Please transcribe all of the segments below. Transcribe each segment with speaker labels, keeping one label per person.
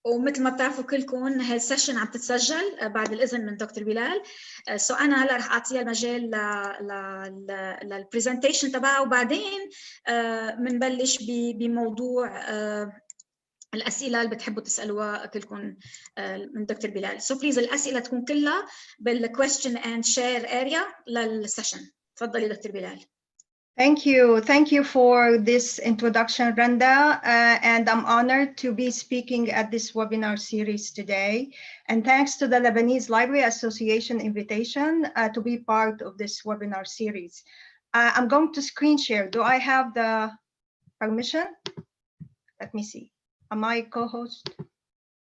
Speaker 1: ومثل ما بتعرفوا كلكم هاي السيشن عم تتسجل بعد الاذن من دكتور بلال. سو انا هلا رح اعطيها المجال للبرزنتيشن تبعها، وبعدين بنبلش بموضوع الاسئله اللي بتحبوا تسالوها كلكم من دكتور بلال. سو بليز الاسئله تكون كلها بالكويستشن اند شير اريا للسيشن. تفضلي دكتور بلال.
Speaker 2: Thank you for this introduction, Randa, and I'm honored to be speaking at this webinar series today. And thanks to the Lebanese Library Association invitation to be part of this webinar series. I'm going to screen share. Do I have the permission? Let me see. Am I co-host?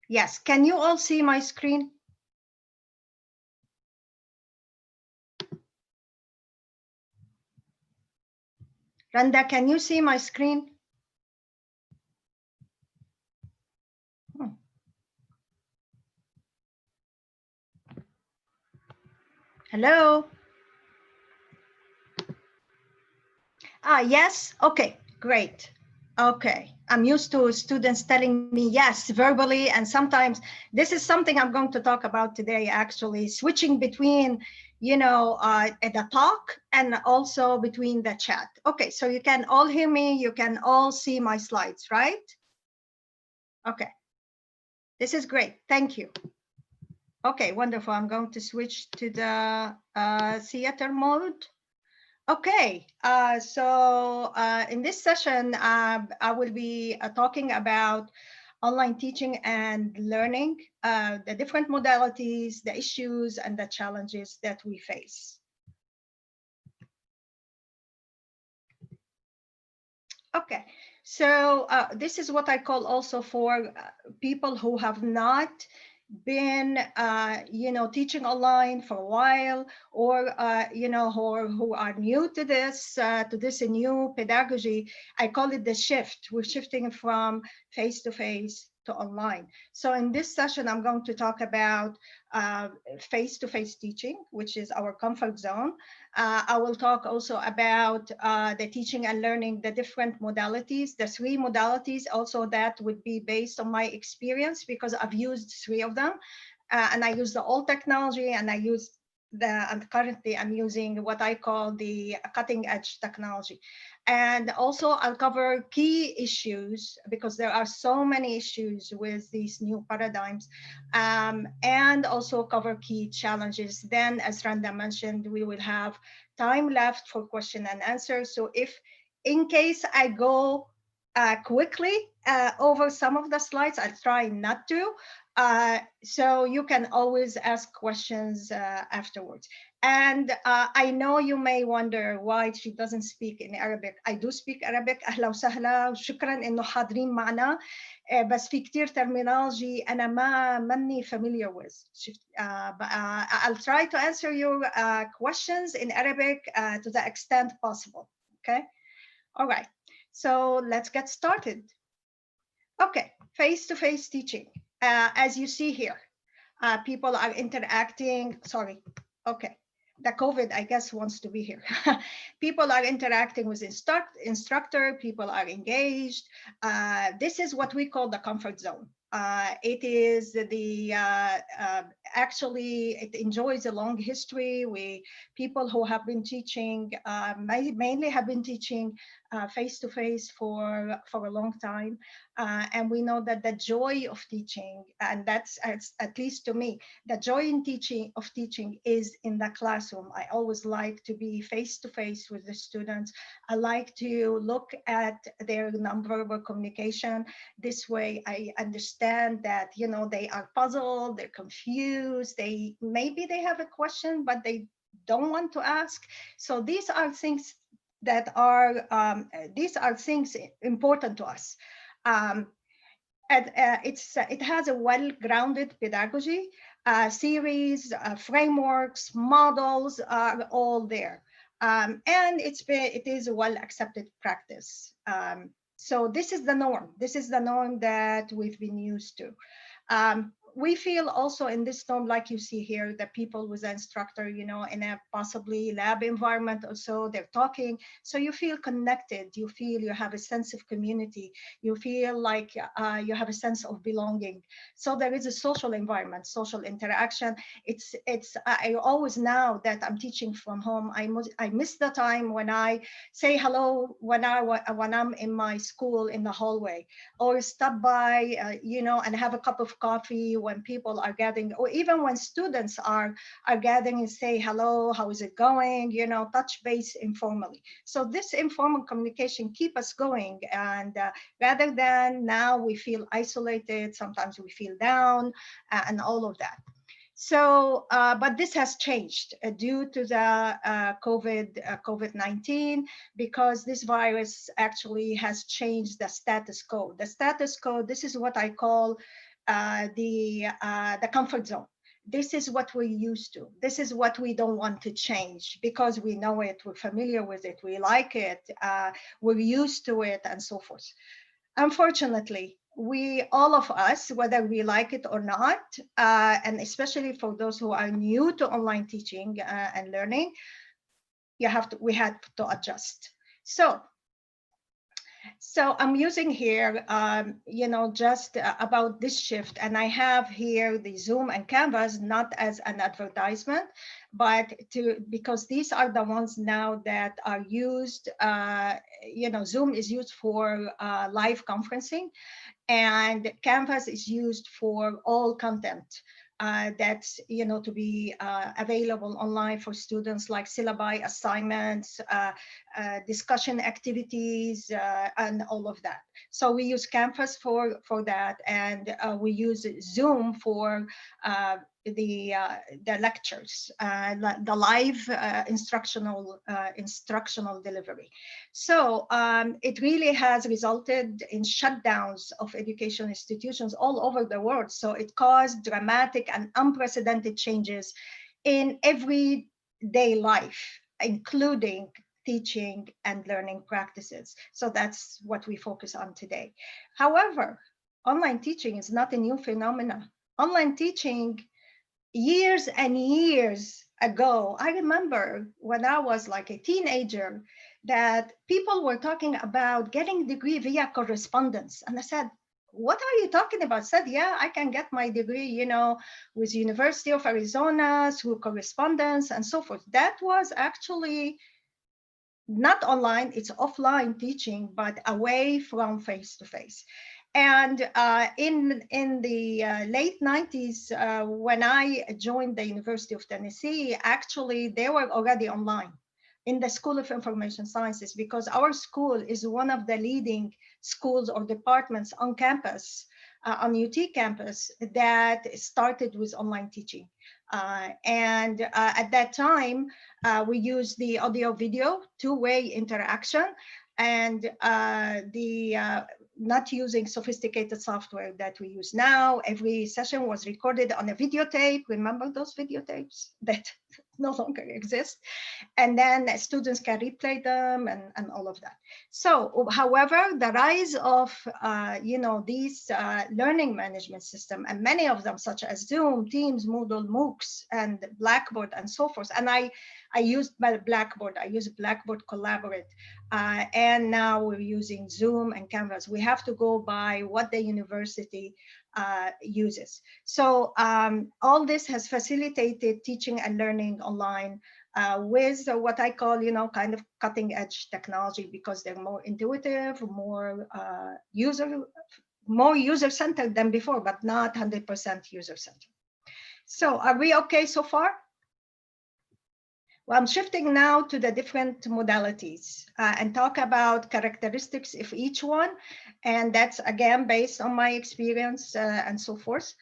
Speaker 2: Yes. Can you all see my screen? Randa, can you see my screen? Hello? Yes, okay, great. Okay, I'm used to students telling me yes verbally, and sometimes this is something I'm going to talk about today, actually, switching between, the talk and also between the chat. Okay, so you can all hear me, you can all see my slides, right? Okay, this is great, thank you. Okay, wonderful, I'm going to switch to the theater mode. Okay, so in this session, I will be talking about online teaching and learning, the different modalities, the issues, and the challenges that we face. Okay, so this is what I call also for people who have not been teaching online for a while, or who are new to this new pedagogy. I call it the shift. We're shifting from face-to-face to online. So in this session, I'm going to talk about face-to-face teaching, which is our comfort zone. I will talk also about the teaching and learning, the different modalities, the 3 modalities also that would be based on my experience, because I've used 3 of them. And I use the old technology, and and currently I'm using what I call the cutting edge technology. And also I'll cover key issues, because there are so many issues with these new paradigms, and also cover key challenges. Then, as Randa mentioned, we will have time left for question and answer. So if in case I go quickly over some of the slides, I'll try not to. So you can always ask questions afterwards. And I know you may wonder why she doesn't speak in Arabic. I do speak Arabic. أهلا وسهلا وشكرا إنه حاضرين معنا. بس في كتير terminology أنا ماني familiar with. I'll try to answer your questions in Arabic to the extent possible. Okay. All right. So let's get started. Okay, face-to-face teaching. As you see here, people are interacting. Sorry, okay. The COVID, I guess, wants to be here. People are interacting with instructor, people are engaged. This is what we call the comfort zone. It is actually, it enjoys a long history. People who have been teaching, mainly have been teaching face-to-face for a long time. And we know that the joy of teaching, and that's, at least to me, the joy in teaching is in the classroom. I always like to be face-to-face with the students. I like to look at their nonverbal communication. This way I understand that, they are puzzled, they're confused, maybe they have a question, but they don't want to ask. So these are things that are, things important to us. It has a well-grounded pedagogy, series, frameworks, models are all there. And it is a well-accepted practice. So this is the norm. This is the norm that we've been used to. we feel also in this storm, like you see here, the people with the instructor, in a possibly lab environment or so, they're talking. So you feel connected, you feel you have a sense of community, you feel like you have a sense of belonging. So there is a social environment, social interaction. I always, now that I'm teaching from home, I miss the time when I say hello when I'm in my school in the hallway, or stop by, and have a cup of coffee when people are gathering, or even when students are gathering and say hello, how is it going, touch base informally. So this informal communication keep us going, and rather than now we feel isolated, sometimes we feel down, and all of that. So, but this has changed due to the COVID-19, because this virus actually has changed the status quo. The status quo, this is what I call the comfort zone. This is what we're used to. This is what we don't want to change, because we know it, we're familiar with it, we like it, we're used to it, and so forth. Unfortunately, all of us, whether we like it or not, and especially for those who are new to online teaching and learning, we had to adjust. So I'm using here, just about this shift, and I have here the Zoom and Canvas, not as an advertisement, but because these are the ones now that are used. Zoom is used for live conferencing, and Canvas is used for all content. That's to be available online for students, like syllabi, assignments, discussion activities, and all of that. So we use Canvas for that, and we use Zoom for the lectures, the live instructional delivery. So it really has resulted in shutdowns of education institutions all over the world. So it caused dramatic and unprecedented changes in everyday life, including teaching and learning practices. So that's what we focus on today. However, online teaching is not a new phenomenon. Online teaching, years and years ago, I remember when I was like a teenager, that people were talking about getting a degree via correspondence. And I said, what are you talking about? I said, yeah, I can get my degree, with University of Arizona through correspondence and so forth. That was actually not online, it's offline teaching, but away from face-to-face. And in the late 90s, when I joined the University of Tennessee, actually, they were already online in the School of Information Sciences, because our school is one of the leading schools or departments on campus, on UT campus, that started with online teaching. And at that time, we used the audio video two-way interaction, and not using sophisticated software that we use now. Every session was recorded on a videotape. Remember those videotapes that no longer exist? And then students can replay them and all of that. So, however, the rise of these learning management system, and many of them, such as Zoom, Teams, Moodle, MOOCs, and Blackboard, and so forth. And I used Blackboard. I use Blackboard Collaborate, and now we're using Zoom and Canvas. We have to go by what the university uses. So all this has facilitated teaching and learning online with what I call, kind of cutting edge technology, because they're more intuitive, more user-centered than before, but not 100% user-centered. So are we okay so far? Well, I'm shifting now to the different modalities and talk about characteristics of each one. And that's, again, based on my experience and so forth.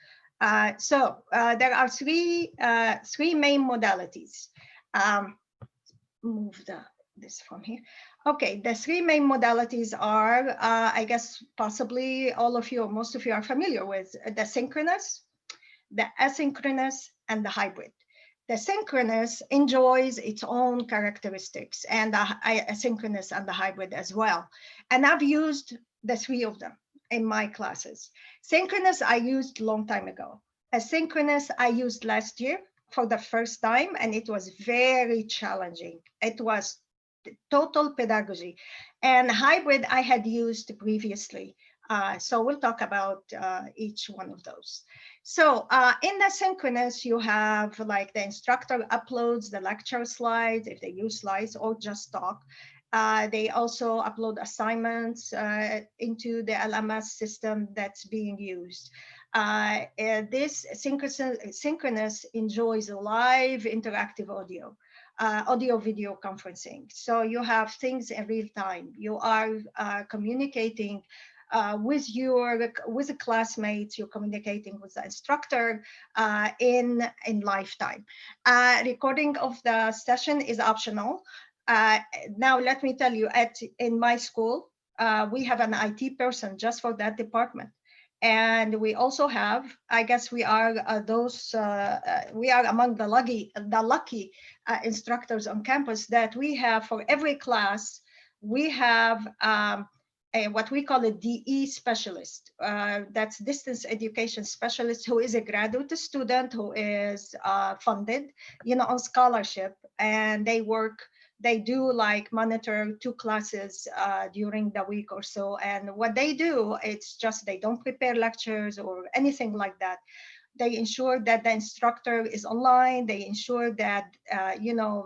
Speaker 2: So there are three main modalities. Move this from here. Okay, the three main modalities are, I guess, possibly all of you, or most of you are familiar with the synchronous, the asynchronous, and the hybrid. The synchronous enjoys its own characteristics, and the asynchronous and the hybrid as well. And I've used the three of them in my classes. Synchronous I used a long time ago. Asynchronous I used last year for the first time, and it was very challenging. It was total pedagogy. And hybrid I had used previously. So we'll talk about each one of those. So in the synchronous, you have like the instructor uploads the lecture slides, if they use slides or just talk. They also upload assignments into the LMS system that's being used. This synchronous enjoys live interactive audio. Audio video conferencing. So you have things in real time. You are communicating with the classmates. You're communicating with the instructor in lifetime. Recording of the session is optional. Now let me tell you, in my school, we have an IT person just for that department. And we also have, I guess we are we are among the lucky instructors on campus that we have for every class, we have what we call a DE specialist. That's distance education specialist, who is a graduate student who is funded, on scholarship, and they do like monitor 2 classes during the week or so. And what they do, it's just they don't prepare lectures or anything like that. They ensure that the instructor is online. They ensure that,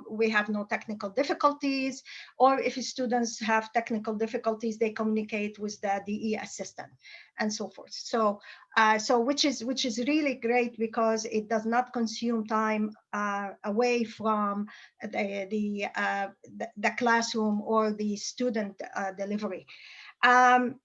Speaker 2: we have no technical difficulties, or if students have technical difficulties, they communicate with the DE assistant and so forth. So, which is really great because it does not consume time away from the classroom or the student delivery. And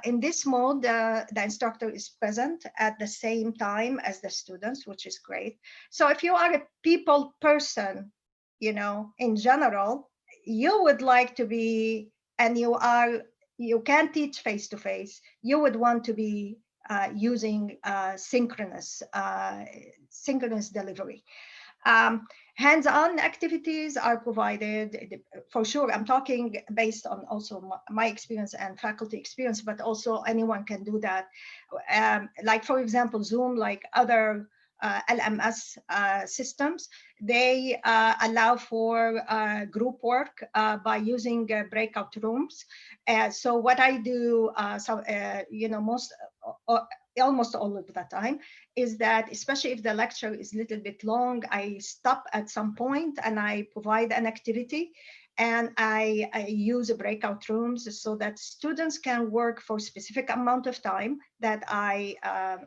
Speaker 2: in this mode, the instructor is present at the same time as the students, which is great. So if you are a people person, in general, you would like to be, and you can teach face-to-face, you would want to be using synchronous delivery. Hands-on activities are provided, for sure. I'm talking based on also my experience and faculty experience, but also anyone can do that. Like, for example, Zoom, like other LMS systems, they allow for group work by using breakout rooms. So what I do, almost all of the time, is that, especially if the lecture is a little bit long, I stop at some point and I provide an activity, and I use breakout rooms so that students can work for a specific amount of time that I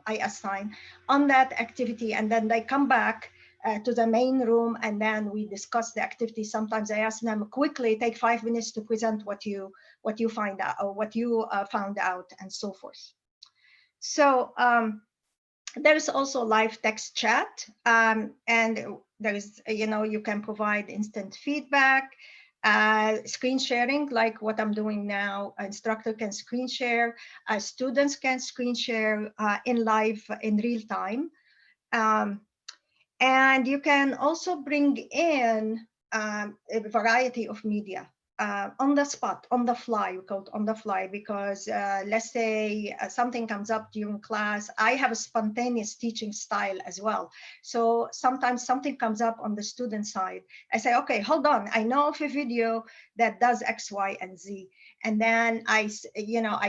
Speaker 2: assign on that activity, and then they come back to the main room, and then we discuss the activity. Sometimes I ask them quickly, take 5 minutes to present what you find out, or what you found out, and so forth. So there's also live text chat, and there is, you can provide instant feedback, screen sharing, like what I'm doing now. Instructor can screen share, students can screen share in real time. And you can also bring in a variety of media. On the spot, on the fly, we call it on the fly, because let's say something comes up during class. I have a spontaneous teaching style as well. So sometimes something comes up on the student side. I say, okay, hold on. I know of a video that does X, Y, and Z. And then I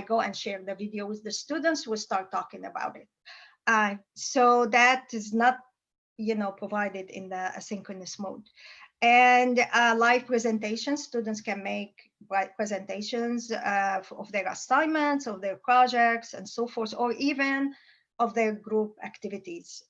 Speaker 2: go and share the video with the students. We start talking about it. So that is not, provided in the asynchronous mode. And live presentations, students can make presentations of their assignments, of their projects, and so forth, or even of their group activities.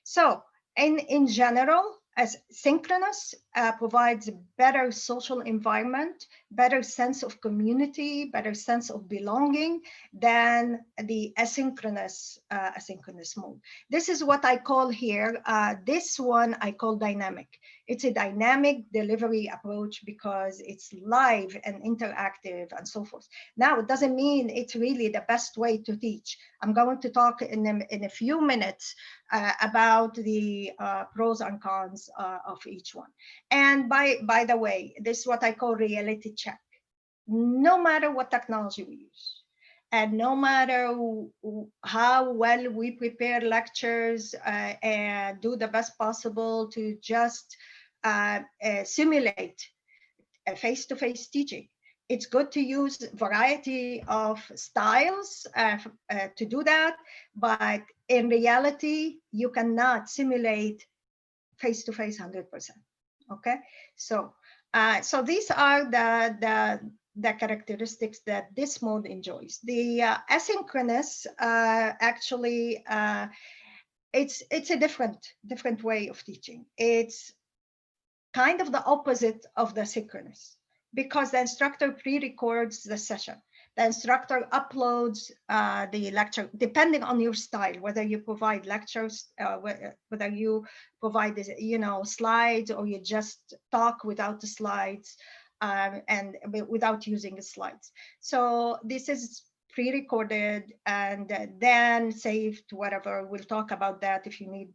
Speaker 2: So in general, as synchronous provides a better social environment, better sense of community, better sense of belonging than the asynchronous mode. This is what I call here, this one I call dynamic. It's a dynamic delivery approach because it's live and interactive and so forth. Now, it doesn't mean it's really the best way to teach. I'm going to talk in a few minutes about the pros and cons of each one. And by the way, this is what I call reality check. No matter what technology we use, And no matter how well we prepare lectures and do the best possible to just simulate a face-to-face teaching, it's good to use variety of styles to do that, but in reality, you cannot simulate face-to-face 100%. Okay, so so these are the characteristics that this mode enjoys. The asynchronous actually it's a different way of teaching. It's kind of the opposite of the synchronous, because the instructor pre-records the session. The instructor uploads the lecture, depending on your style, whether you provide lectures, whether you provide, slides, or you just talk without the slides and without using the slides. So this is pre-recorded and then saved, whatever. We'll talk about that if you need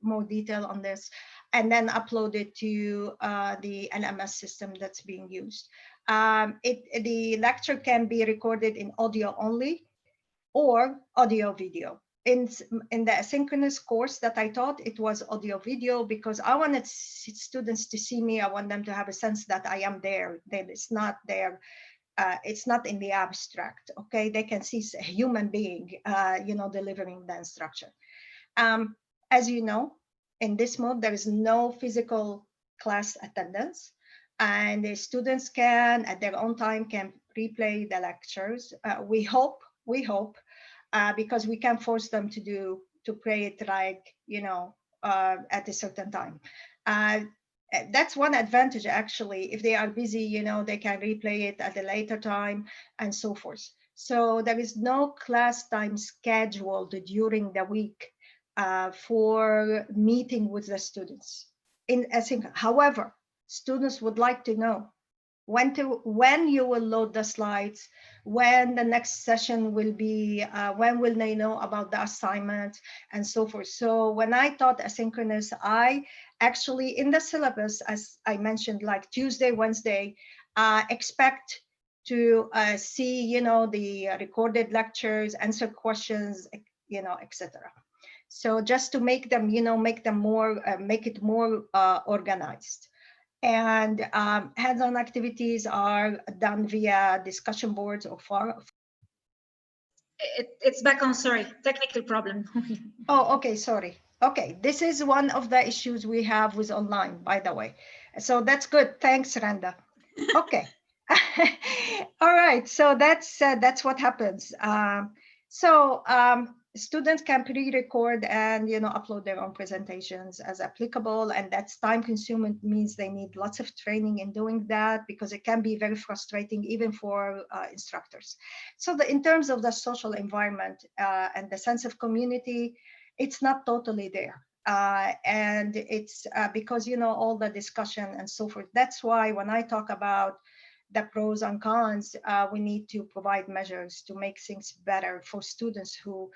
Speaker 2: more detail on this, and then uploaded to the LMS system that's being used. The lecture can be recorded in audio only or audio video. In the asynchronous course that I taught, it was audio video because I wanted students to see me. I want them to have a sense that I am there, that it's not there. It's not in the abstract, okay? They can see a human being, delivering the instruction. As you know, in this mode, there is no physical class attendance, and the students can, at their own time, can replay the lectures. We hope, because we can force them to play it like, at a certain time. That's one advantage, actually. If they are busy, they can replay it at a later time and so forth. So there is no class time scheduled during the week for meeting with the students in async. However, students would like to know when you will load the slides, when the next session will be, when will they know about the assignment, and so forth. So when I taught asynchronous, I actually, in the syllabus, as I mentioned, like Tuesday, Wednesday, expect to see, the recorded lectures, answer questions, etc. So just to make them, make it more organized. And hands-on activities are done via discussion boards or
Speaker 1: It's back on, sorry, technical problem.
Speaker 2: Oh, okay, sorry. Okay, this is one of the issues we have with online, by the way. So that's good. Thanks, Randa. Okay. All right, so that's what happens. Students can pre-record and upload their own presentations as applicable, and that's time consuming. Means they need lots of training in doing that, because it can be very frustrating even for instructors. So in terms of the social environment and the sense of community, it's not totally there. And it's because all the discussion and so forth. That's why when I talk about the pros and cons, we need to provide measures to make things better for students who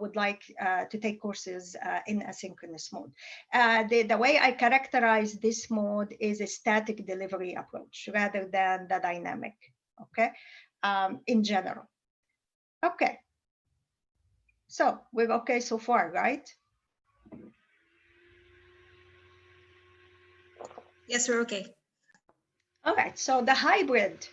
Speaker 2: would like to take courses in asynchronous mode. The way I characterize this mode is a static delivery approach rather than the dynamic, okay, in general. Okay, so we're okay so far, right?
Speaker 1: Yes, we're okay.
Speaker 2: All right, so the hybrid,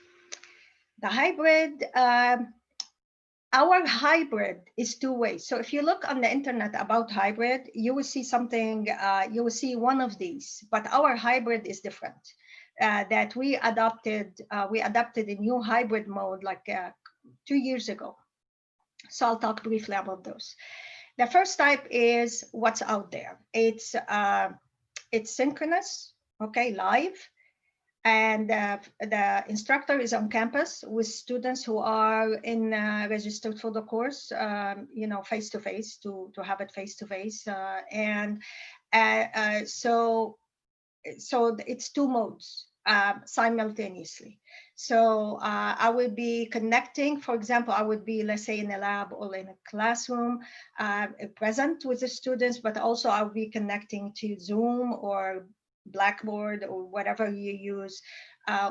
Speaker 2: our hybrid is two ways. So if you look on the internet about hybrid, you will see something, you will see one of these, but our hybrid is different. That we adopted a new hybrid mode like 2 years ago. So I'll talk briefly about those. The first type is what's out there. It's synchronous, okay, live. And the instructor is on campus with students who are registered for the course, face-to-face, to have it face-to-face. So it's two modes simultaneously. So I would be connecting, for example, I would be, let's say, in a lab or in a classroom, present with the students, but also I'll be connecting to Zoom or Blackboard or whatever you use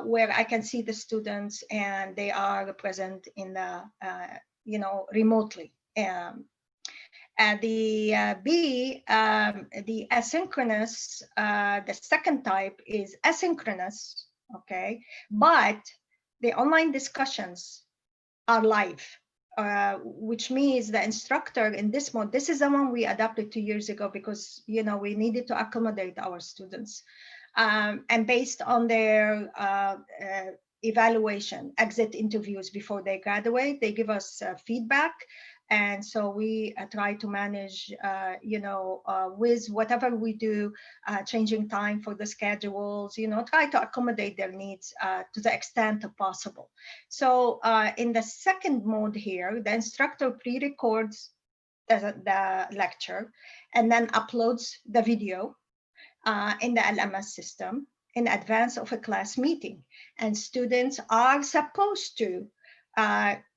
Speaker 2: where I can see the students and they are present in the, remotely. And the the asynchronous, the second type is asynchronous, okay? But the online discussions are live, which means the instructor in this mode, this is the one we adopted 2 years ago because, we needed to accommodate our students. And based on their evaluation, exit interviews before they graduate, they give us feedback. And so we try to manage, with whatever we do, changing time for the schedules, try to accommodate their needs to the extent possible. So in the second mode here, the instructor pre-records the lecture and then uploads the video in the LMS system in advance of a class meeting. And students are supposed to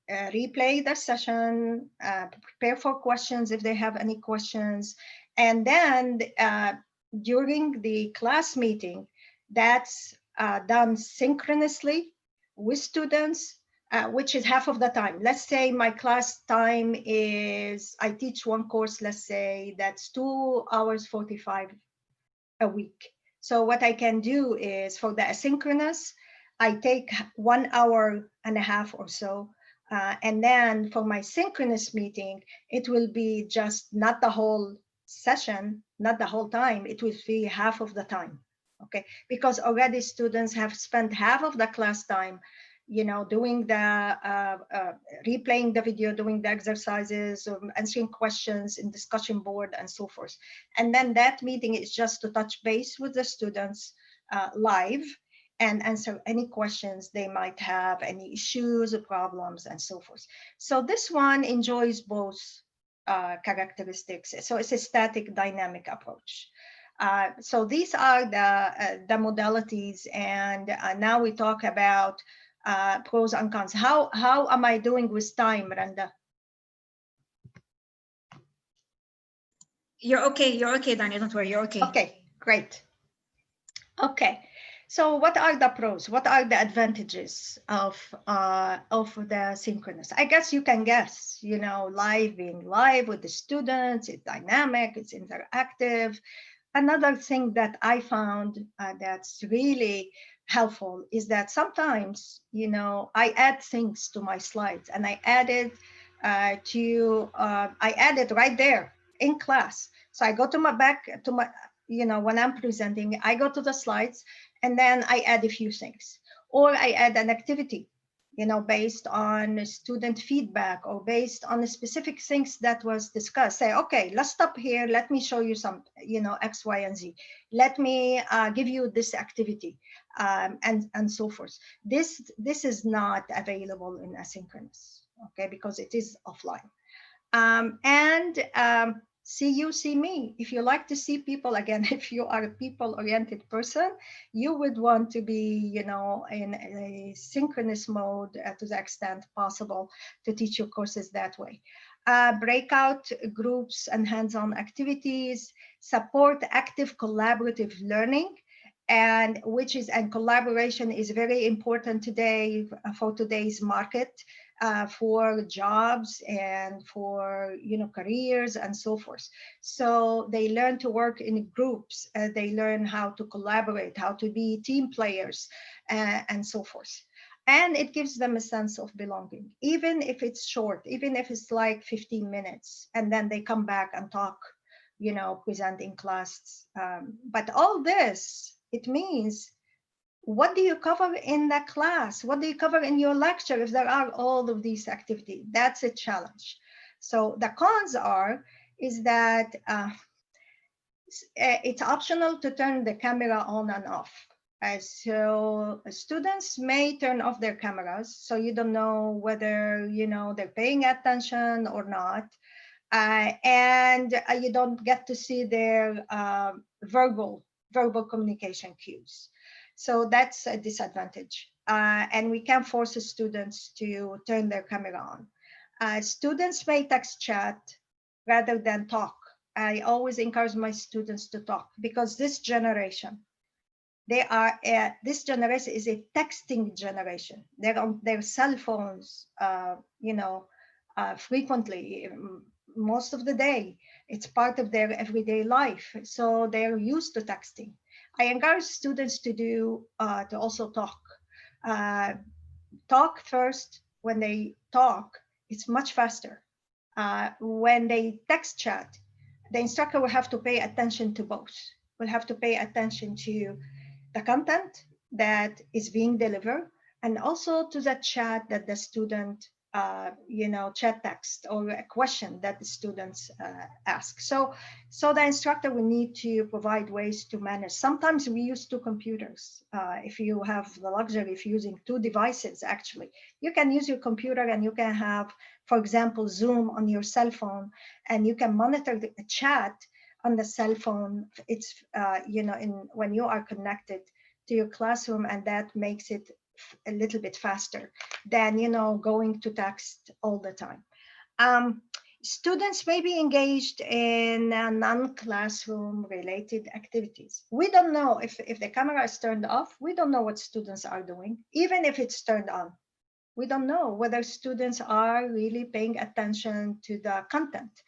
Speaker 2: replay the session, prepare for questions if they have any questions. And then during the class meeting, that's done synchronously with students, which is half of the time. Let's say my class time is, I teach one course, let's say that's 2 hours 45 a week. So what I can do is for the asynchronous, I take 1 hour and a half or so. And then for my synchronous meeting, it will be just not the whole session, not the whole time, it will be half of the time. Okay, because already students have spent half of the class time doing the replaying the video, doing the exercises, answering questions in discussion board and so forth. And then that meeting is just to touch base with the students live and answer any questions they might have, any issues or problems and so forth. So this one enjoys both characteristics. So it's a static dynamic approach. So these are the modalities, and now we talk about pros and cons. How am I doing with time, Randa?
Speaker 1: You're okay, Dania, don't worry, you're okay.
Speaker 2: Okay, great. Okay, so what are the pros? What are the advantages of the synchronous? I guess you can guess, being live with the students, it's dynamic, it's interactive. Another thing that I found that's really helpful is that sometimes, I add things to my slides, and I added right there in class. So I go to my when I'm presenting, I go to the slides and then I add a few things, or I add an activity, based on student feedback or based on the specific things that was discussed. Say, okay, let's stop here. Let me show you some, X, Y, and Z. Let me give you this activity, and so forth. This is not available in asynchronous, okay, because it is offline. See you, see me. If you like to see people, again, if you are a people-oriented person, you would want to be, in a synchronous mode to the extent possible to teach your courses that way. Breakout groups and hands-on activities, support active collaborative learning, and collaboration is very important today for today's market. For jobs and for careers and so forth. So they learn to work in groups. They learn how to collaborate, how to be team players, and so forth. And it gives them a sense of belonging, even if it's short, even if it's like 15 minutes, and then they come back and talk, present in class. But all this, it means, what do you cover in the class? What do you cover in your lecture if there are all of these activities? That's a challenge. So the cons is that it's optional to turn the camera on and off. So students may turn off their cameras, so you don't know whether they're paying attention or not. And you don't get to see their verbal communication cues. So that's a disadvantage. And we can force the students to turn their camera on. Students may text chat rather than talk. I always encourage my students to talk, because this generation, They are, this generation is a texting generation. They're on their cell phones, frequently, most of the day. It's part of their everyday life. So they're used to texting. I encourage students to also talk. Talk first. When they talk, it's much faster. When they text chat, the instructor will have to pay attention to both. Will have to pay attention to the content that is being delivered, and also to the chat that the student, chat text or a question that the students ask. So the instructor will need to provide ways to manage. Sometimes we use two computers. If you have the luxury of using two devices, actually, you can use your computer and you can have, for example, Zoom on your cell phone, and you can monitor the chat on the cell phone. It's when you are connected to your classroom, and that makes it a little bit faster than going to text all the time. Students may be engaged in non-classroom related activities. We don't know if the camera is turned off. We don't know what students are doing, even if it's turned on. We don't know whether students are really paying attention to the content.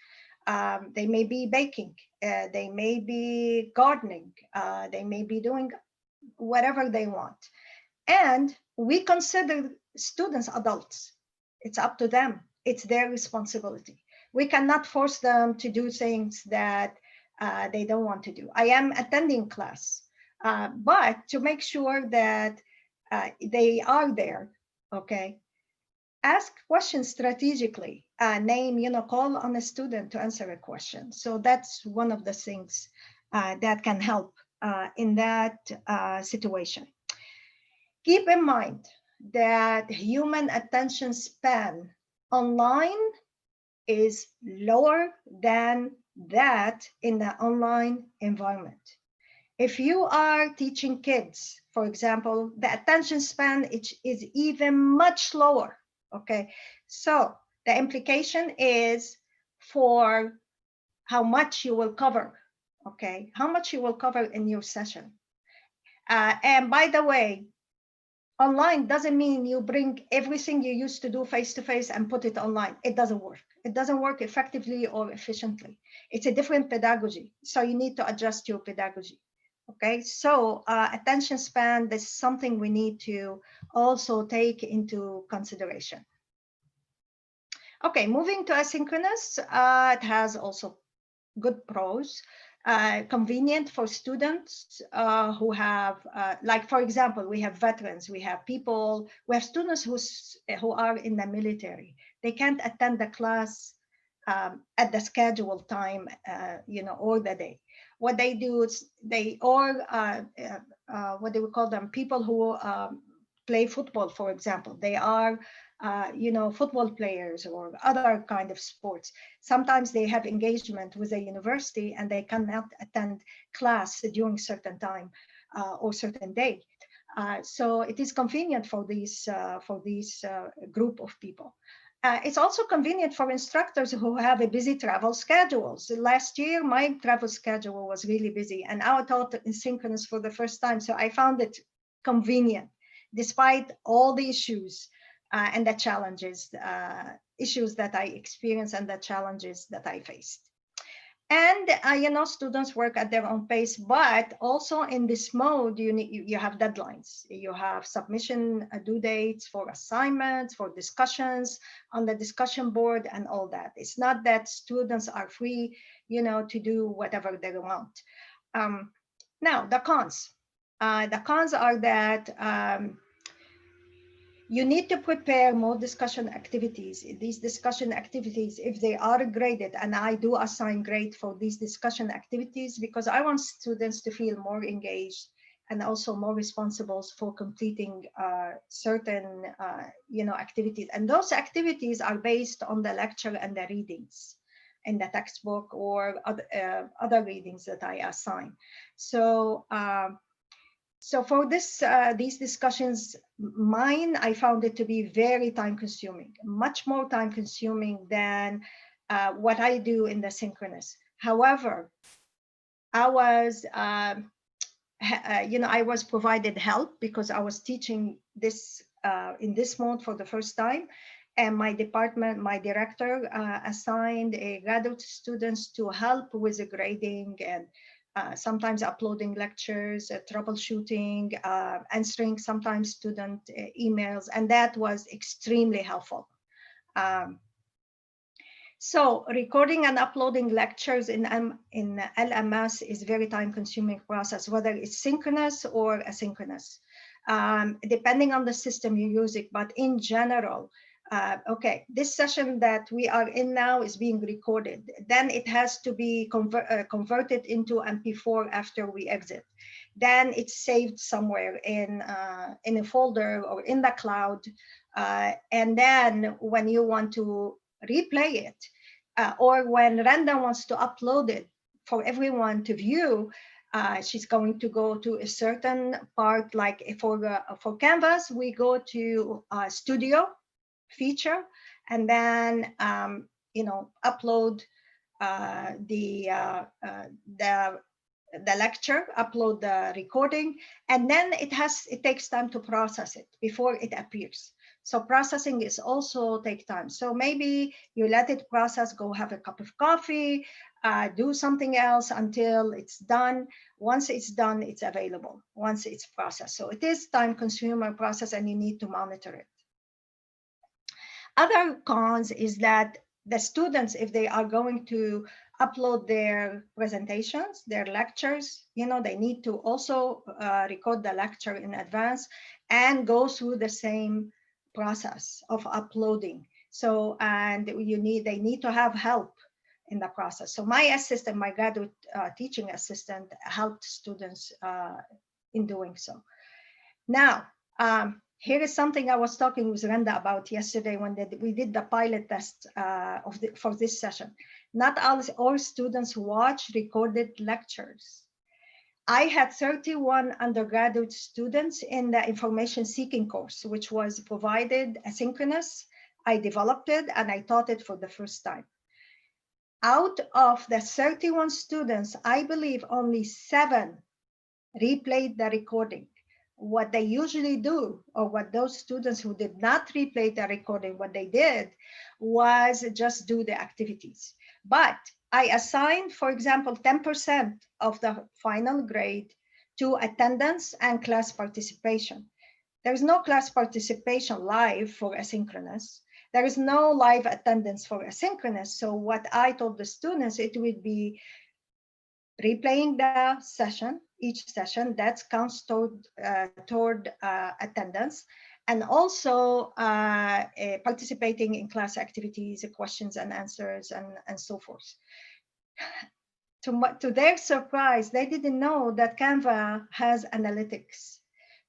Speaker 2: They may be baking, they may be gardening, they may be doing whatever they want. And we consider students adults. It's up to them. It's their responsibility. We cannot force them to do things that they don't want to do. I am attending class, but to make sure that they are there, okay? Ask questions strategically. Call on a student to answer a question. So that's one of the things that can help in that situation. Keep in mind that human attention span online is lower than that in the online environment. If you are teaching kids, for example, the attention span is even much lower, okay? So the implication is for how much you will cover, okay? How much you will cover in your session. And by the way, online doesn't mean you bring everything you used to do face-to-face and put it online. It doesn't work. It doesn't work effectively or efficiently. It's a different pedagogy. So you need to adjust your pedagogy. Okay, so attention span, this is something we need to also take into consideration. Okay, moving to asynchronous, it has also good pros. Convenient for students who have, like for example, we have veterans, we have students who are in the military. They can't attend the class at the scheduled time, or the day. What they do is what do we call them? People who play football, for example. They are football players or other kind of sports. Sometimes they have engagement with a university and they cannot attend class during certain time or certain day. So it is convenient for these group of people. It's also convenient for instructors who have a busy travel schedules. Last year, my travel schedule was really busy, and I taught asynchronous for the first time, so I found it convenient, despite all the issues and the challenges, issues that I experienced and the challenges that I faced. And students work at their own pace, but also in this mode, you have deadlines. You have submission due dates for assignments, for discussions on the discussion board, and all that. It's not that students are free, to do whatever they want. Now the cons. The cons are that you need to prepare more discussion activities. These discussion activities, if they are graded, and I do assign grade for these discussion activities because I want students to feel more engaged and also more responsible for completing certain activities. And those activities are based on the lecture and the readings in the textbook or other readings that I assign. So for these discussions, I found it to be very time-consuming, much more time-consuming than what I do in the synchronous. However, I was I was provided help because I was teaching this in this mode for the first time. And my department, my director assigned a graduate students to help with the grading and sometimes uploading lectures, troubleshooting, answering sometimes student emails, and that was extremely helpful. So recording and uploading lectures in LMS is very time-consuming process, whether it's synchronous or asynchronous, depending on the system you use it. But in general, okay, this session that we are in now is being recorded. Then it has to be converted into MP4 after we exit. Then it's saved somewhere in a folder or in the cloud. And then when you want to replay it, or when Randa wants to upload it for everyone to view, she's going to go to a certain part, like for Canvas, we go to Studio feature, and then upload the lecture, upload the recording, and then it takes time to process it before it appears. So processing is also take time. So maybe you let it process, go have a cup of coffee, do something else until it's done. Once it's done, it's available, once it's processed. So it is time consumer process and you need to monitor it. Other cons is that the students, if they are going to upload their presentations, their lectures, they need to also record the lecture in advance and go through the same process of uploading. So, and they need to have help in the process. So my assistant, my graduate teaching assistant, helped students in doing so. Now, here is something I was talking with Randa about yesterday when we did the pilot test for this session. Not all students watch recorded lectures. I had 31 undergraduate students in the information seeking course, which was provided asynchronous. I developed it and I taught it for the first time. Out of the 31 students, I believe only 7 replayed the recording. What they usually do, or what those students who did not replay the recording, what they did was just do the activities. But I assigned, for example, 10% of the final grade to attendance and class participation. There is no class participation live for asynchronous. There is no live attendance for asynchronous. So what I told the students, it would be replaying the session, each session, that counts toward attendance, and also participating in class activities, questions and answers, and so forth. To their surprise, they didn't know that Canva has analytics.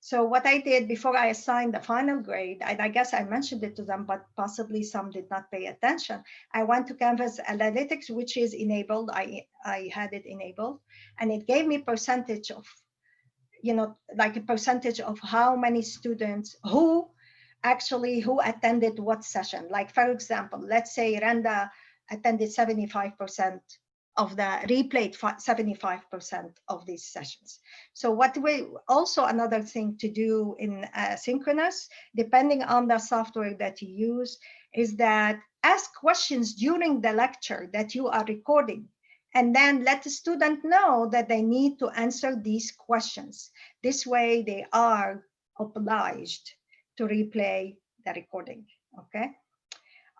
Speaker 2: So what I did before I assigned the final grade, and I guess I mentioned it to them, but possibly some did not pay attention. I went to Canva's analytics, which is enabled. I had it enabled, and it gave me percentage of, like a percentage of how many students who attended what session. Like, for example, let's say Randa attended 75% of the replayed 75% of these sessions. So what we also, another thing to do in synchronous, depending on the software that you use, is that ask questions during the lecture that you are recording, and then let the student know that they need to answer these questions. This way they are obliged to replay the recording, okay?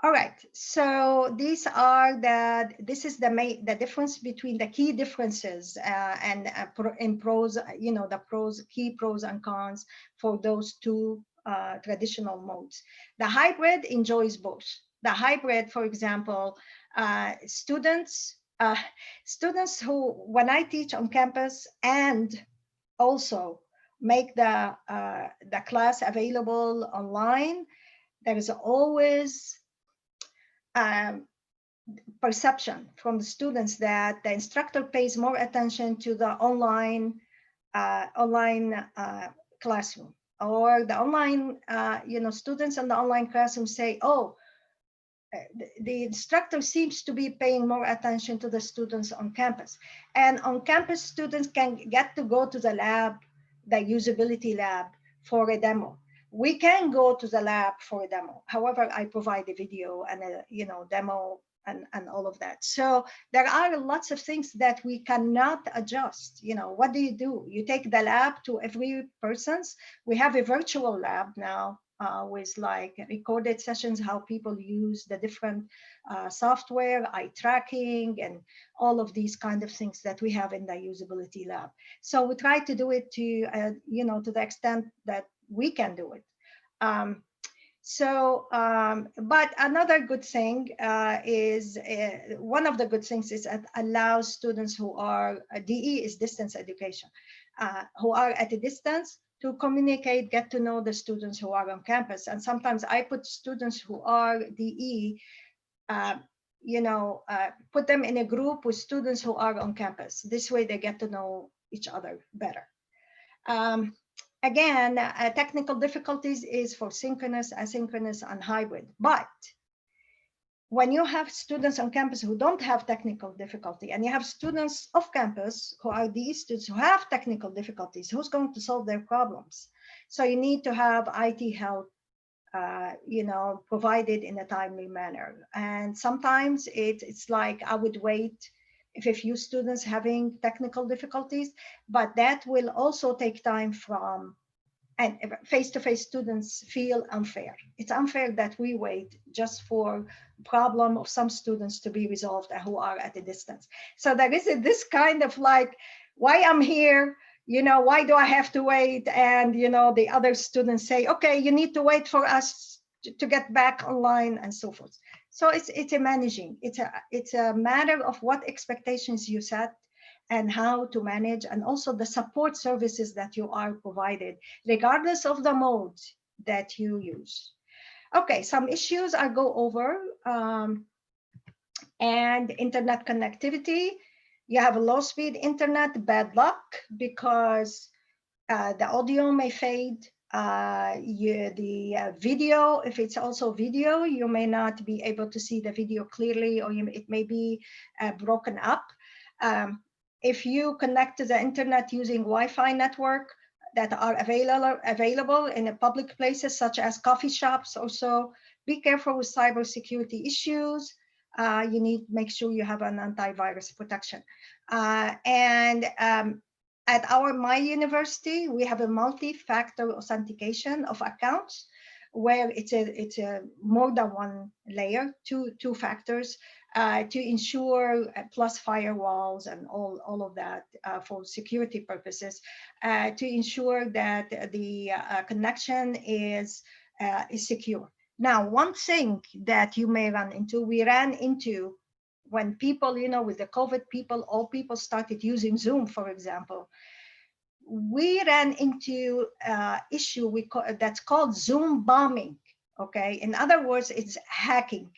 Speaker 2: All right, so this is the difference between the key differences in pros, the key pros and cons for those two traditional modes. The hybrid enjoys both. The hybrid, for example, students who, when I teach on campus and also make the class available online, there is always perception from the students that the instructor pays more attention to the online classroom, or the online, students in the online classroom say, oh, the instructor seems to be paying more attention to the students on campus. And on campus, students can get to go to the lab, the usability lab, for a demo. We can go to the lab for a demo. However, I provide a video and a demo and all of that. So there are lots of things that we cannot adjust. What do? You take the lab to every person's. We have a virtual lab now with like recorded sessions, how people use the different software, eye tracking, and all of these kind of things that we have in the usability lab. So we try to do it to, to the extent that we can do it. But another good thing is, one of the good things is it allows students who are, DE is distance education, who are at a distance to communicate, get to know the students who are on campus. And sometimes I put students who are DE, put them in a group with students who are on campus. This way they get to know each other better. Again, technical difficulties is for synchronous, asynchronous, and hybrid. But when you have students on campus who don't have technical difficulty, and you have students off campus who are these students who have technical difficulties, who's going to solve their problems? So you need to have IT help, provided in a timely manner. And sometimes it's like I would wait if a few students having technical difficulties, but that will also take time from, and face-to-face students feel unfair. It's unfair that we wait just for problem of some students to be resolved who are at a distance. So there is this kind of like, why I'm here, why do I have to wait? And, the other students say, okay, you need to wait for us to get back online and so forth. So it's a managing, it's a matter of what expectations you set and how to manage, and also the support services that you are provided, regardless of the mode that you use. Okay, some issues I go over, and internet connectivity. You have a low speed internet, bad luck, because the audio may fade. The video, if it's also video, you may not be able to see the video clearly, or it may be broken up. If you connect to the internet using Wi-Fi network that are available in public places such as coffee shops, also be careful with cybersecurity issues. You need to make sure you have an antivirus protection. At my university, we have a multi-factor authentication of accounts, where it's a more than one layer, two factors, to ensure plus firewalls and all of that for security purposes, to ensure that the connection is secure. Now, one thing that you may run into, we ran into when people, with the COVID all people started using Zoom, for example. We ran into issue that's called Zoom bombing. Okay, in other words, it's hacking.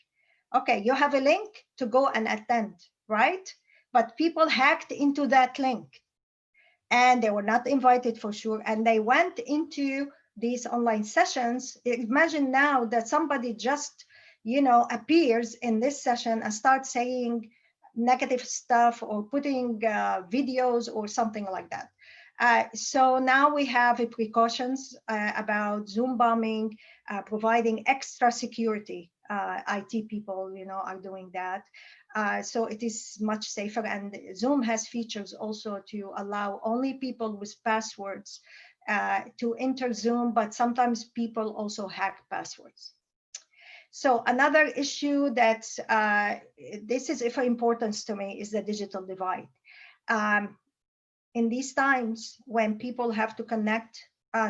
Speaker 2: Okay, you have a link to go and attend, right? But people hacked into that link, and they were not invited for sure, and they went into these online sessions. Imagine now that somebody just, appears in this session and starts saying negative stuff or putting videos or something like that. So now we have precautions about Zoom bombing, providing extra security. IT people, are doing that. So it is much safer. And Zoom has features also to allow only people with passwords to enter Zoom, but sometimes people also hack passwords. So another issue that's, this is of importance to me, is the digital divide. In these times when people have to connect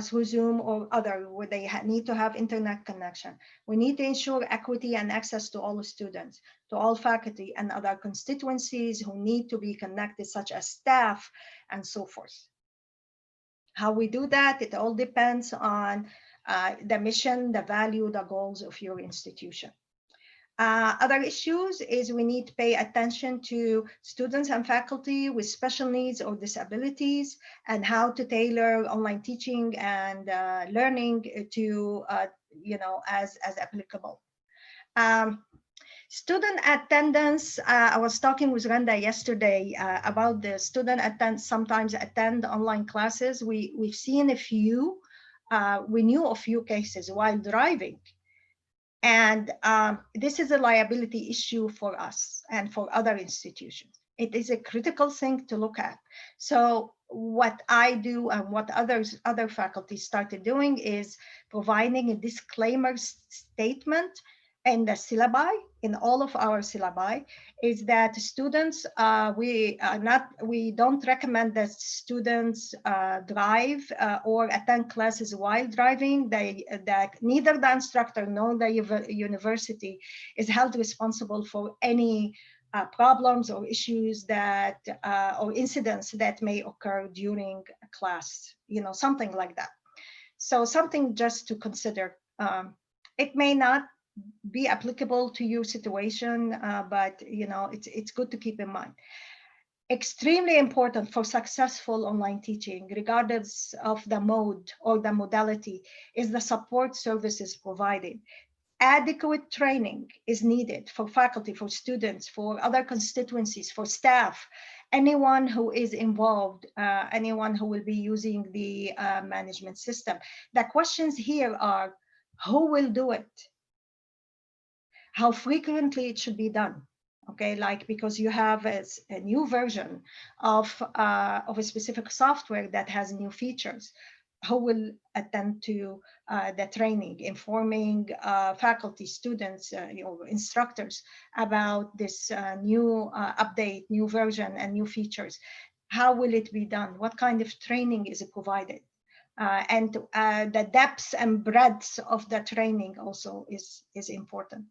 Speaker 2: through Zoom or other, where they need to have internet connection, we need to ensure equity and access to all students, to all faculty and other constituencies who need to be connected, such as staff and so forth. How we do that, it all depends on the mission, the value, the goals of your institution. Other issues is we need to pay attention to students and faculty with special needs or disabilities, and how to tailor online teaching and learning to, as applicable. Student attendance, I was talking with Randa yesterday about the student sometimes attend online classes. We've seen a few, we knew a few cases while driving. And this is a liability issue for us and for other institutions. It is a critical thing to look at. So what I do and what other faculty started doing is providing a disclaimer statement in the syllabi, in all of our syllabi, is that students, we don't recommend that students drive or attend classes while driving. That neither the instructor nor the university is held responsible for any problems or issues that or incidents that may occur during a class, something like that. So something just to consider. It may not be applicable to your situation, but it's good to keep in mind. Extremely important for successful online teaching, regardless of the mode or the modality, is the support services provided. Adequate training is needed for faculty, for students, for other constituencies, for staff, anyone who is involved, anyone who will be using the management system. The questions here are, who will do it? How frequently it should be done? Okay, like because you have a new version of a specific software that has new features. Who will attend to the training, informing faculty, students, instructors about this new update, new version, and new features? How will it be done? What kind of training is provided? And the depths and breadths of the training also is important.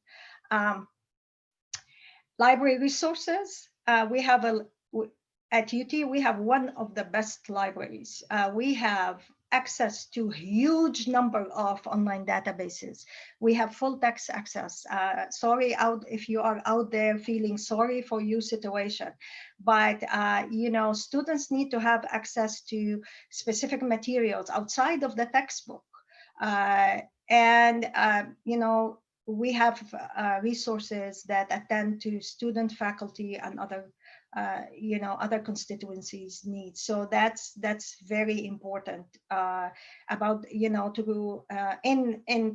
Speaker 2: Library resources. We have at UT, we have one of the best libraries. We have access to huge number of online databases. We have full text access. Sorry if you are out there feeling sorry for your situation, but students need to have access to specific materials outside of the textbook. We have resources that attend to student, faculty, and other constituencies' needs. So that's very important about in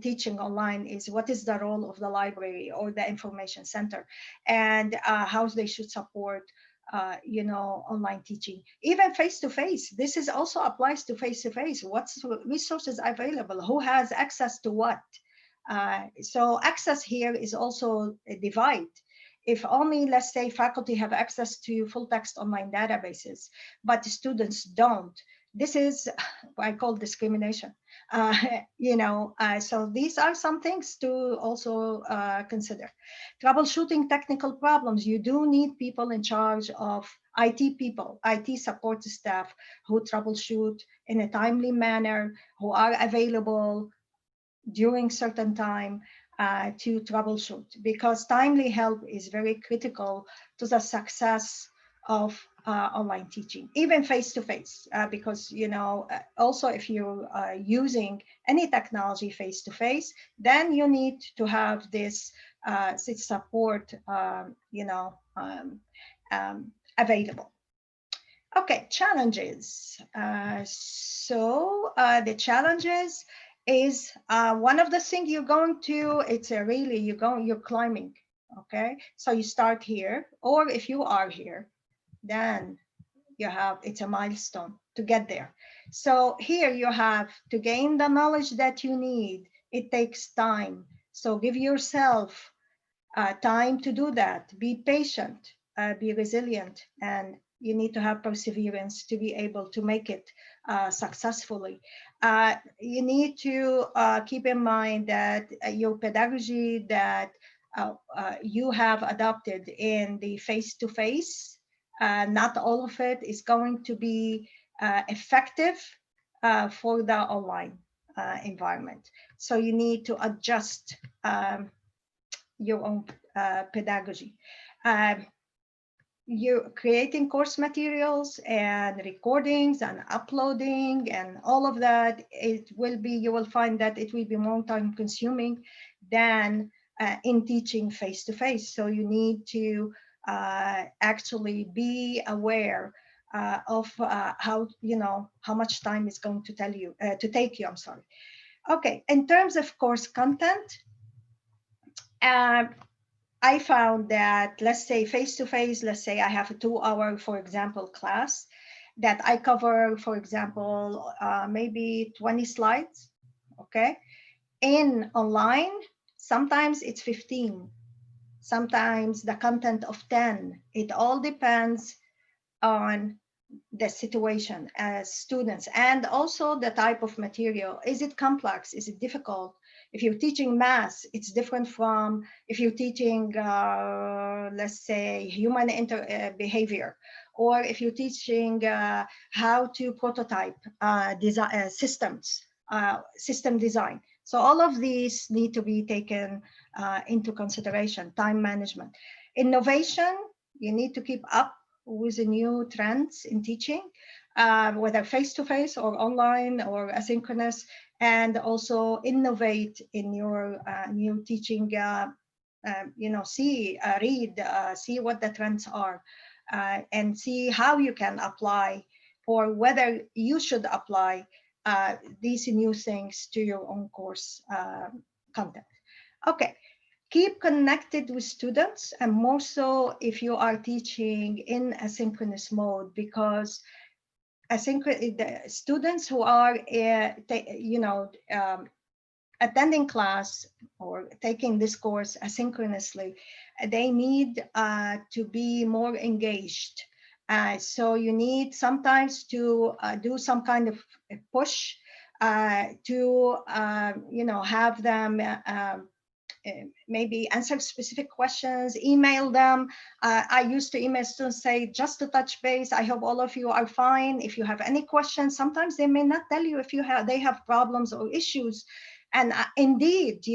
Speaker 2: teaching online is what is the role of the library or the information center, and how they should support online teaching, even face-to-face. This is also applies to face-to-face. What's resources available? Who has access to what? So access here is also a divide. If only, let's say, faculty have access to full text online databases, but students don't, this is what I call discrimination. So these are some things to also consider. Troubleshooting technical problems. You do need people in charge of IT support staff who troubleshoot in a timely manner, who are available during certain time to troubleshoot, because timely help is very critical to the success of online teaching, even face-to-face, because also if you're using any technology face-to-face, then you need to have this support available. Okay, challenges. The challenges is one of the things you're going to, it's really, you're climbing, okay? So you start here, or if you are here, then it's a milestone to get there. So here you have to gain the knowledge that you need. It takes time. So give yourself time to do that. Be patient, be resilient, and you need to have perseverance to be able to make it successfully. You need to keep in mind that your pedagogy that you have adopted in the face-to-face, not all of it is going to be effective for the online environment. So you need to adjust your own pedagogy. You're creating course materials and recordings and uploading and all of that. You will find that it will be more time consuming than in teaching face-to-face. So you need to actually be aware of how, how much time it's going to take you, I'm sorry. Okay, in terms of course content, I found that, let's say face-to-face, let's say I have a 2-hour, for example, class that I cover, for example, maybe 20 slides, okay? In online, sometimes it's 15, sometimes the content of 10. It all depends on the situation as students, and also the type of material. Is it complex? Is it difficult? If you're teaching math, it's different from if you're teaching, let's say, human behavior, or if you're teaching how to prototype systems, system design. So all of these need to be taken into consideration. Time management. Innovation, you need to keep up with the new trends in teaching, whether face-to-face or online or asynchronous, and also innovate in your new teaching, read, see what the trends are, and see how you can apply, or whether you should apply these new things to your own course content. Okay. Keep connected with students, and more so if you are teaching in asynchronous mode, because the students who are attending class or taking this course asynchronously, they need to be more engaged. So you need sometimes to do some kind of push to have them maybe answer specific questions, email them. I used to email students, say, just to touch base, I hope all of you are fine. If you have any questions, sometimes they may not tell you if they have problems or issues. And indeed,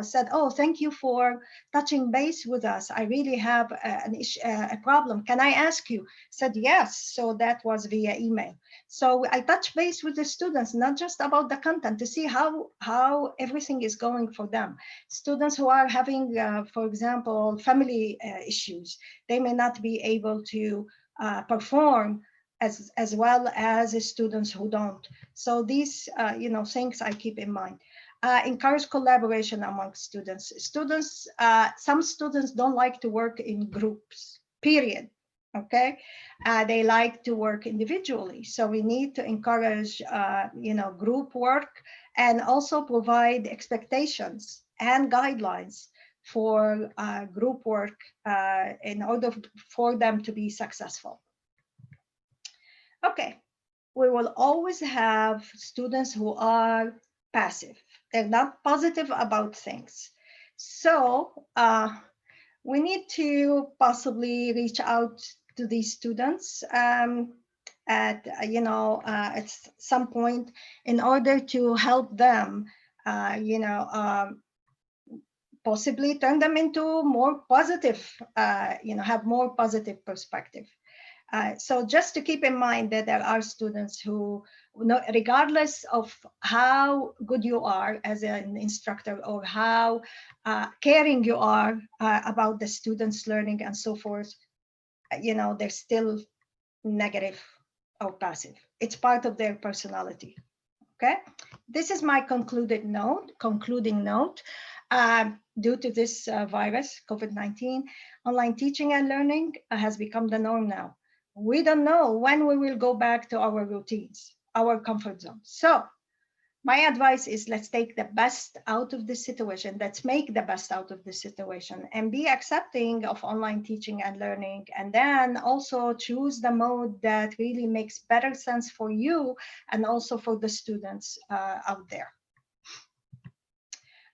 Speaker 2: said, oh, thank you for touching base with us. I really have a problem. Can I ask you? Said, yes. So that was via email. So I touch base with the students, not just about the content, to see how everything is going for them. Students who are having, for example, family issues, they may not be able to perform as well as students who don't. So these, things I keep in mind. Encourage collaboration among students. Some students don't like to work in groups, period. Okay, they like to work individually. So we need to encourage, group work, and also provide expectations and guidelines for group work in order for them to be successful. Okay, we will always have students who are passive. They're not positive about things. So we need to possibly reach out to these students at some point in order to help them, possibly turn them into more positive, have more positive perspective. So just to keep in mind that there are students who, regardless of how good you are as an instructor or how caring you are about the students' learning and so forth, they're still negative or passive. It's part of their personality. Okay, this is my concluding note. Due to this virus, COVID-19, online teaching and learning has become the norm now. We don't know when we will go back to our routines, our comfort zone. So my advice is, let's take the best out of this situation. Let's make the best out of this situation and be accepting of online teaching and learning. And then also choose the mode that really makes better sense for you and also for the students out there.